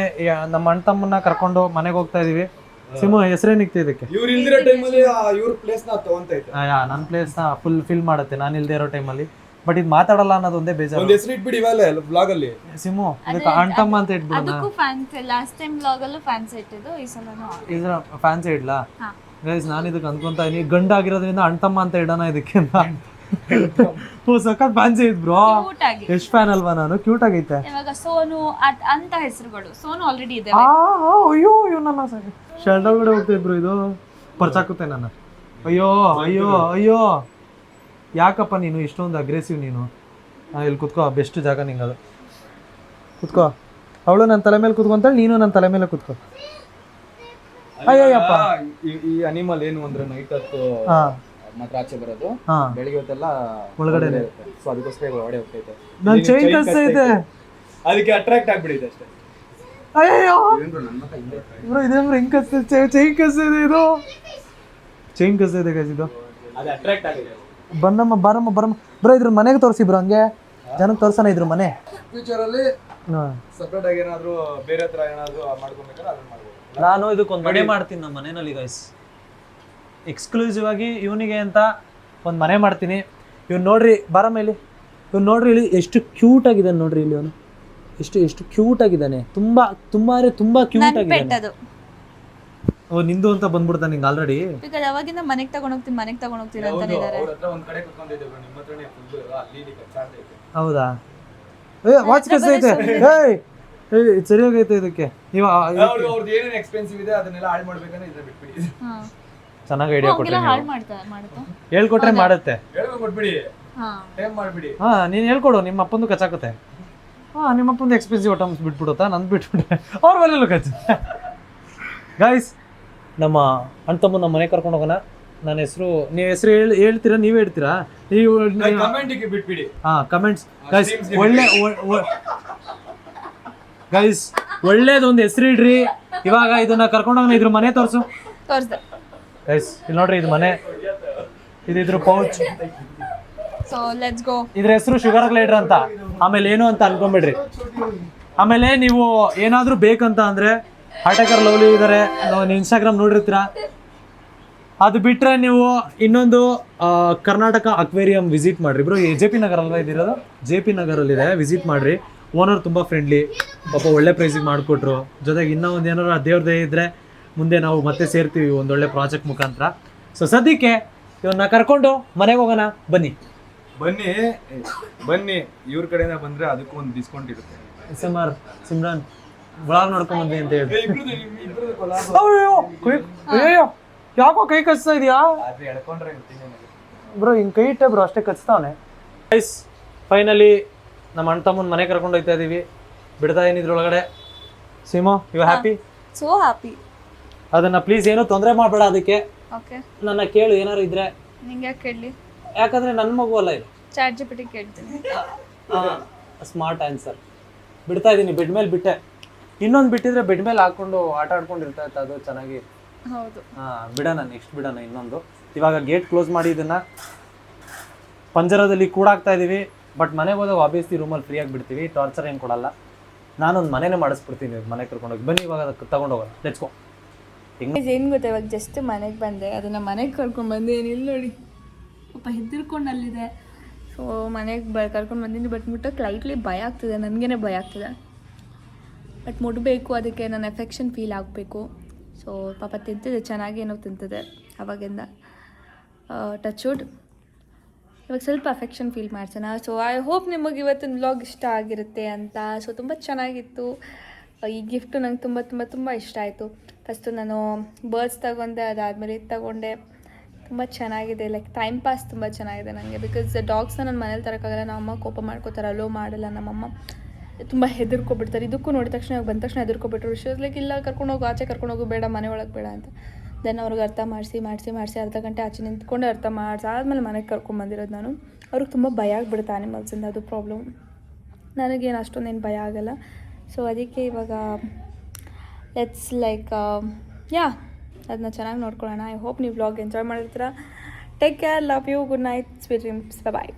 ನಮ್ಮ ಅಣ್ಣ ತಮ್ಮನ್ನ ಕರ್ಕೊಂಡು ಮನೆಗೆ ಹೋಗ್ತಾ ಇದೀವಿ. ಸಿಮು, ಹೆಸರೇನಿಕ್ತಿ ಇದಕ್ಕೆ?
ಇವ್ರು ಇಲ್ದಿರೋ ಟೈಮಲ್ಲಿ ಇವ್ರ ಪ್ಲೇಸ್ ನ ತಗೊಂತೈತೆ.
ನನ್ನ ಪ್ಲೇಸ್ನ ಫುಲ್ ಫಿಲ್ ಮಾಡುತ್ತೆ ನಾನು ಇಲ್ದೇ ಇರೋ ಟೈಮಲ್ಲಿ. ಬಟ್ ಇದು ಮಾತಾಡಲ್ಲ ಅನ್ನೋದು ಒಂದೇ ಬೇಜಾರು.
ಒಂದು ಹೆಸರು ಇಟ್ಬಿಡಿ ಇವಾಗಲೇ ಬ್ಲಾಗ್ ಅಲ್ಲಿ.
ಸಿಮು, ಇದಕ್ಕೆ ಅಣ್ಣ ತಮ್ಮ ಅಂತ ಇಟ್ಬಿಡೋಣ.
ಅದಕ್ಕೂ ಫ್ಯಾನ್ಸ್ ಲಾಸ್ಟ್ ಟೈಮ್ ಬ್ಲಾಗಲ್ಲೂ ಫ್ಯಾನ್ಸ್ ಇಟ್ಟಿದ್ದು, ಈ ಸಲನೂ
ಇದ್ರ ಫ್ಯಾನ್ಸಿ ಇಡ್ಲಾ?
ಹಾ.
ಗೈಸ್ ನಾನು ಇದಕ್ಕೆ ಅನ್ಕೊಂತ ಇದೀನಿ, ಗಂಡ ಆಗಿರೋದ್ರಿಂದ ಅಣ್ಣ ತಮ್ಮ ಅಂತ ಇಡೋಣ ಇದಕ್ಕೆ ಅಂತ. ಓ ಸಖತ್ ಫ್ಯಾನ್ಸಿ ಇದ್ ಬ್ರೋ.
ಕ್ಯೂಟ್ ಆಗಿ.
ಎಷ್ಟು ಫ್ಯಾನ್ ಅಲ್ವಾ ನಾನು? ಕ್ಯೂಟ್ ಆಗೈತೆ.
ಇವಾಗ ಸೋನು ಅಂತ ಹೆಸರುಗಳು, ಸೋನು ಆಲ್ರೆಡಿ ಇದೆ.
ಅಯ್ಯೋ ಇವ್ ನನ್ನ ಶರ್ಟ್ ಒಳಗಡೆ ಹೋಗ್ತಾ ಇದ್ರು, ಇದು ಪರ್ಚಾಕುತ್ತೆ ನನ್ನ. ಅಯ್ಯೋ ಅಯ್ಯೋ ಅಯ್ಯೋ, ಯಾಕಪ್ಪ ನೀನು ಇಷ್ಟೊಂದು ಅಗ್ರೆಸಿವ್ ನೀನು? ಇಲ್ಲಿ ಕುತ್ಕೋ, ಬೆಸ್ಟ್ ಜಾಗ ನಿಂಗೆ ಅದು. ಕುತ್ಕೋ. ಅವಳು ನನ್ನ ತಲೆ ಮೇಲೆ ಕುತ್ಕೊಂತಾಳೆ, ನೀನು ನನ್ನ ತಲೆ ಮೇಲೆ ಕುತ್ಕೋ. ಅಯ್ಯಪ್ಪ,
ಈ ಅನಿಮಲ್ ಏನು ಅಂದ್ರೆ ನೈಟ್ ಹೊತ್ತು
ಹಾ
ಮಾತ್ರ ಆಚೆ ಬರೋದು,
ಹಾ,
ಬೆಳಿಗ್ಗೆ ಹೊತ್ತೆಲ್ಲ
ಒಳಗಡೆ
ಇರುತ್ತೆ. ಸೊ ಅದಕ್ಕೋಸ್ಕರ ಹೊಡೆ ಹೋಗ್ತೈತೆ.
ನನ್ನ ಚೈನ್ ಕಸ್ತಾ ಇದೆ,
ಅದಕ್ಕೆ ಅಟ್ರಾಕ್ಟ್ ಆಗ್ಬಿಡಿದೆ ಅಷ್ಟೇ.
ಅಯ್ಯೋ
ಏನ್ರು ನನ್ನ ಮಕ್ಕ ಹಿಂದೆ
ಬ್ರೋ, ಇದೇನು ಹಿಂಗೆ ಕಸ್ತಿದೆ? ಚೈನ್ ಕಸ್ತಿದೆ ಇದು, ಚೈನ್ ಕಸ್ತಿದೆ ಗೈಸ್ ಇದು.
ಅದು ಅಟ್ರಾಕ್ಟ್ ಆಗಿದೆ.
ಬನ್ನಮ್ಮ ಬಾರಮ್ಮ ಬರಮ್ಮ ಬ್ರೋ. ಇದ್ರ ಮನೆಗೆ ತೋರಿಸಿ ಬ್ರೋ, ಹಂಗೆ ಜನಕ್ಕೆ ತೋರ್ಸೋಣ ಇದ್ರ ಮನೆ.
ಫ್ಯೂಚರ್ ಅಲ್ಲಿ
ಹಾಂ,
ಸಪ್ರೇಟ್ ಆಗಿ ಏನಾದ್ರು ಬೇರೆ ಹತ್ರ ಏನಾದ್ರು ಮಾಡ್ಕೊಬೇಕಾದ್ರೆ ಅದನ್ನ ಮಾಡ್ಬೋದು.
ನಾನು ಇದಕ್ಕೊಂದು ಮನೆ ಮಾಡ್ತೀನಿ ನಮ್ಮ ಮನೆಯಲ್ಲಿ ಗೈಸ್. ಎಕ್ಸ್ಕ್ಲೂಸಿವ್ ಆಗಿ ಇವನಿಗೆ ಅಂತ ಒಂದು ಮನೆ ಮಾಡ್ತೀನಿ. ಇವ್ನು ನೋಡ್ರಿ, ಬಾರ ಮೇಲೆ ಇವ್ನು ನೋಡ್ರಿ, ಇಲ್ಲಿ ಎಷ್ಟು ಕ್ಯೂಟ್ ಆಗಿದ್ದಾನೆ ನೋಡ್ರಿ. ಇಲ್ಲಿ ಅವನು ಎಷ್ಟು ಕ್ಯೂಟ್ ಆಗಿದ್ದಾನೆ. ತುಂಬ ಕ್ಯೂಟ್ ಆಗಿದ್ದಾನೆ.
ಅದು
ಓ, ನಿಂದು ಅಂತ ಬಂದ್ಬಿಡ್ತಾನೆ ನಿಂಗೆ ಆಲ್ರೆಡಿ.
ಬಿಕಾಸ್ ಅವಾಗಿಂದ ಮನೆಗೆ ತಗೊಂಡೋಗ್ತೀನಿ ಅಂತ ಇದ್ದಾರೆ.
ಅವ್ರ ಹತ್ರ ಒಂದ್ ಕಡೆ ಕುತ್ಕೊಂಡಿದ್ದೆ ಬ್ರೋ, ನಿಮ್ಮ ಹತ್ರನೇ ಫುಲ್ ಅಲ್ಲಿ ಕಚ್ಚಾಡ್ತೈತೆ.
ಹೌದಾ? ವಾಚ್ ಕಸ್ತೈತೆ. ಏಯ್ ಇದು ಸರಿಯಾಗೈತೆ ಇದಕ್ಕೆ. ನೀವು
ಅವ್ರದ್ದು ಏನೇನು ಎಕ್ಸ್ಪೆನ್ಸಿವ್ ಇದೆ ಅದನ್ನೆಲ್ಲ ಹಾಳು ಮಾಡ್ಬೇಕಂದ್ರೆ ಇದ್ರೆ ಬಿಟ್ಬಿಡಿ.
ಚೆನ್ನಾಗಿ ಐಡಿಯಾ ಕೊಟ್ಟರೆ,
ಹಾಳು ಮಾಡುತ್ತೆ.
ಹೇಳ್ಕೊಟ್ರೆ ಮಾಡುತ್ತೆ.
ಹೇಳ್ಬೇಕು ಕೊಟ್ಬಿಡಿ,
ಹಾ,
ಟೈಮ್ ಮಾಡ್ಬಿಡಿ.
ಹಾಂ, ನೀನು ಹೇಳ್ಕೊಡು, ನಿಮ್ಮ ಅಪ್ಪಂದು ಕಚ್ಚಾಕುತ್ತೆ. ಹಾಂ, ನಿಮ್ಮ ಅಪ್ಪಂದು ಎಕ್ಸ್ಪೆನ್ಸಿವ್ ಐಟಮ್ಸ್ ಬಿಟ್ಬಿಡುತ್ತಾ, ನಂದು ಬಿಟ್ಬಿಟ್ರೆ ಅವ್ರ ಮನೇಲೂ ಕಚ್ಚು. ಗೈಸ್, ನಮ್ಮ ಅಣ್ಣ ತಮ್ಮ ನಮ್ಮ ಮನೆ ಕರ್ಕೊಂಡು ಹೋಗೋಣ. ನನ್ನ ಹೆಸರು, ನೀವು ಹೆಸರು ಹೇಳ್ತೀರಾ, ನೀವೇ ಹೇಳ್ತೀರಾ? ನೀವು
ಕಮೆಂಟಿಗೆ ಬಿಟ್ಬಿಡಿ.
ಹಾಂ, ಕಮೆಂಟ್ಸ್ ಗೈಸ್. ಗೈಸ್ ಒಳ್ಳೇದೊಂದು ಹೆಸರು ಇಡ್ರಿ. ಇವಾಗ ಇದನ್ನ ಕರ್ಕೊಂಡೋಗೋಣ, ಇದ್ರ ಮನೆ ತೋರಿಸು
ತೋರಿಸ್ದೆ.
ಗೈಸ್ ಇಲ್ಲಿ ನೋಡ್ರಿ, ಇದು ಮನೆ, ಇದ್ರ ಪೌಚ್.
So let's go.
ಇದ್ರ ಹೆಸರು ಶುಗರ್ ಗ್ಲೈಡರ್ ಅಂತ. ಆಮೇಲೆ ಏನು ಅಂತ ಅನ್ಕೊಂಬಿಡ್ರಿ. ಆಮೇಲೆ ನೀವು ಏನಾದರೂ ಬೇಕಂತ ಅಂದರೆ ಆಟಕರ್ ಲವ್ಲಿ ಇದ್ದಾರೆ, ನೀವು ಇನ್ಸ್ಟಾಗ್ರಾಮ್ ನೋಡಿರ್ತೀರಾ. ಅದು ಬಿಟ್ಟರೆ ನೀವು ಇನ್ನೊಂದು ಕರ್ನಾಟಕ ಅಕ್ವೇರಿಯಂ ವಿಸಿಟ್ ಮಾಡಿರಿ ಬ್ರೋ. JP ನಗರ್ ಅಲ್ವಾ ಇದಿರೋದು? JP ನಗರಲ್ಲಿದೆ, ವಿಸಿಟ್ ಮಾಡಿರಿ. ಓನರ್ ತುಂಬ ಫ್ರೆಂಡ್ಲಿ, ಪಾಪ ಒಳ್ಳೆ ಪ್ರೈಸಿಗೆ ಮಾಡಿಕೊಟ್ರು. ಜೊತೆಗೆ ಇನ್ನೂ ಒಂದು ಏನಾರು ದೇವ್ರದೇ ಇದ್ದರೆ ಮುಂದೆ ನಾವು ಮತ್ತೆ ಸೇರ್ತೀವಿ ಒಂದೊಳ್ಳೆ ಪ್ರಾಜೆಕ್ಟ್ ಮುಖಾಂತರ. ಸೊ ಸದ್ಯಕ್ಕೆ ಇವನ್ನ ಕರ್ಕೊಂಡು ಮನೆಗೆ ಹೋಗೋಣ, ಬನ್ನಿ.
ಬನ್ನಿ ಇವ್ರ ಕಡೆಯಿಂದ ಬಂದ್ರೆ ಅದಕ್ಕೂ ಒಂದು ಡಿಸ್ಕೌಂಟ್ ಇರುತ್ತೆ.
SMR ಸಿಮ್ರಾನ್ ಬ್ಲಾಗ್ ನೋಡ್ಕೊಂಡ್ ಬಂದ್ವಿ ಅಂತ ಹೇಳಿ.
ಇಬ್ರದ್ದು collab.
ಅಯ್ಯೋ ಯಾಕೋ ಕೈ ಕಚ್ತಾ ಇದೆಯಾ
ಆದ್ರೆ ಎಳ್ಕೊಂಡ್ರೆ ಇರ್ತೀನಿ
ಬ್ರೋ? ಹಿಂಗೆ ಕೈ ಇಟ್ಟೆ ಬ್ರೋ, ಅಷ್ಟೇ ಕಚ್ತಾವನೆ. ಗೈಸ್ ಫೈನಲಿ ನಮ್ಮ ಅಣ್ಣ ತಮ್ಮನ ಮನೆ ಕರ್ಕೊಂಡು ಹೋಗ್ತಾ ಇದೀವಿ. ಬಿಡ್ತಾ ಇದೀನಿ ಇದ್ರೊಳಗಡೆ. ಸಿಮೋ, ಯು ಹ್ಯಾಪಿ?
So happy.
ಅದನ್ನ ಪ್ಲೀಸ್ ಏನೂ ತೊಂದರೆ ಮಾಡಬೇಡ ಅದಕ್ಕೆ.
ಓಕೆ,
ನನ್ನ ಕೇಳು ಏನಾರು ಇದ್ರೆ.
ನಿಂಗೆ ಯಾಕೆ ಕೇಳಲಿ?
ಯಾಕಂದ್ರೆ ನನ್ನ ಮಗು ಅಲ್ಲ ಇದು.
ಚಾಟ್ GPT ಕೇಳ್ತೀನಿ.
Smart answer. ಬಿಡ್ತಾ ಇದ್ದೀನಿ, ಬೆಡ್ ಮೇಲೆ ಬಿಟ್ಟೆ. ಇನ್ನೊಂದು ಬಿಟ್ಟಿದ್ರೆ ಬೆಡ್ ಮೇಲೆ ಹಾಕೊಂಡು ಆಟ ಆಡ್ಕೊಂಡು ಇರ್ತಾ ಇತ್ತು, ಅದು ಚೆನ್ನಾಗಿ.
ಹೌದು.
ಬಿಡೋಣ, ನೆಕ್ಸ್ಟ್ ಬಿಡೋಣ ಇನ್ನೊಂದು. ಇವಾಗ ಗೇಟ್ ಕ್ಲೋಸ್ ಮಾಡಿ ಇದನ್ನ ಪಂಜರದಲ್ಲಿ ಕೂಡಾಕ್ತಾ ಇದೀವಿ. ಬಟ್ ಮನೆಗೆ ಹೋದಾಗ ಆಬ್ವಿಯಸ್ಲಿ ರೂಮಲ್ಲಿ ಫ್ರೀಯಾಗಿ ಬಿಡ್ತೀವಿ, ಟಾರ್ಚರ್ ಏನು ಕೊಡಲ್ಲ. ನಾನೊಂದು ಮನೆನೇ ಮಾಡಿಸ್ಬಿಡ್ತೀನಿ ಮನೆಗೆ ಕರ್ಕೊಂಡೋಗಿ. ಬನ್ನಿ ಇವಾಗ ಅದಕ್ಕೆ ತಗೊಂಡೋಗೋಣ, ಲೆಟ್ಸ್ ಗೋ.
ಏನು ಗೊತ್ತಾ, ಇವಾಗ ಜಸ್ಟ್ ಮನೆಗೆ ಬಂದೆ, ಅದನ್ನು ಮನೆಗೆ ಕರ್ಕೊಂಡ್ಬಂದು ಏನಿಲ್ಲ ನೋಡಿ, ಪಾಪ ಹೆದರ್ಕೊಂಡು ಅಲ್ಲಿದೆ. ಸೊ ಮನೆಗೆ ಕರ್ಕೊಂಡು ಬಂದಿದ್ದು ಬಟ್ ಮುಟ್ಟಕ್ಕೆ ಲೈಟ್ಲಿ ಭಯ ಆಗ್ತಿದೆ, ನನಗೇ ಭಯ ಆಗ್ತಿದೆ. ಬಟ್ ಮುಡಬೇಕು, ಅದಕ್ಕೆ ನನ್ನ ಎಫೆಕ್ಷನ್ ಫೀಲ್ ಆಗಬೇಕು. ಸೊ ಪಾಪ ತಿಂತಿದೆ, ಚೆನ್ನಾಗಿ ಏನೋ ತಿಂತಿದೆ ಅವಾಗಿಂದ. Touch wood. ಇವಾಗ ಸ್ವಲ್ಪ ಅಫೆಕ್ಷನ್ ಫೀಲ್ ಮಾಡ್ಸೋಣ. ಸೊ ಐ ಹೋಪ್ ನಿಮಗೆ ಇವತ್ತಿನ ವ್ಲಾಗ್ ಇಷ್ಟ ಆಗಿರುತ್ತೆ ಅಂತ. ಸೊ ತುಂಬ ಚೆನ್ನಾಗಿತ್ತು. ಈ ಗಿಫ್ಟು ನಂಗೆ ತುಂಬ ತುಂಬ ತುಂಬ ಇಷ್ಟ ಆಯಿತು. ಫಸ್ಟು ನಾನು ಬರ್ಡ್ಸ್ ತಗೊಂಡೆ, ಅದಾದಮೇಲೆ ಇದು ತಗೊಂಡೆ. ತುಂಬ ಚೆನ್ನಾಗಿದೆ, ಲೈಕ್ ಟೈಮ್ ಪಾಸ್ ತುಂಬ ಚೆನ್ನಾಗಿದೆ ನನಗೆ. ಬಿಕಾಸ್ ಡಾಗ್ಸ್ನ ನನ್ನ ಮನೇಲಿ ತರೋಕ್ಕಾಗಲ್ಲ, ನಮ್ಮ ಅಮ್ಮ ಕೋಪ ಮಾಡ್ಕೋತಾರೆ, ಅಲೋ ಮಾಡಲ್ಲ. ನಮ್ಮಮ್ಮ ತುಂಬ ಹೆದರ್ಕೊಬಿಡ್ತಾರೆ. ಇದಕ್ಕೂ ನೋಡಿದ ತಕ್ಷಣ ಬಂದ ತಕ್ಷಣ ಹೆದರ್ಕೊಬಿಟ್ರು. ಲೈಕ್ ಇಲ್ಲ ಕರ್ಕೊಂಡೋಗು, ಆಚೆ ಕರ್ಕೊಂಡೋಗು, ಬೇಡ ಮನೆ ಒಳಗೆ ಬೇಡ ಅಂತ. ದೆನ್ ಅವ್ರಿಗೆ ಅರ್ಥ ಮಾಡಿಸಿ ಅರ್ಧ ಗಂಟೆ ಆಚೆ ನಿಂತ್ಕೊಂಡು ಅರ್ಥ ಆದಮೇಲೆ ಮನೆಗೆ ಕರ್ಕೊಂಬಂದಿರೋದು ನಾನು. ಅವ್ರಿಗೆ ತುಂಬ ಭಯ ಆಗಿಬಿಡುತ್ತೆ ಆ್ಯನಿಮಲ್ಸಿಂದ, ಅದು ಪ್ರಾಬ್ಲಮ್. ನನಗೇನು ಅಷ್ಟೊಂದೇನು ಭಯ ಆಗಲ್ಲ. ಸೊ ಅದಕ್ಕೆ ಇವಾಗ ಲೆಟ್ಸ್ ಲೈಕ್ ಅದನ್ನ ಚೆನ್ನಾಗಿ ನೋಡ್ಕೊಳ್ಳೋಣ. ಐ ಹೋಪ್ ನೀವು ವ್ಲಾಗ್ ಎಂಜಾಯ್ ಮಾಡಿರ್ತೀರ. Take care, love you, good night, sweet dreams, bye.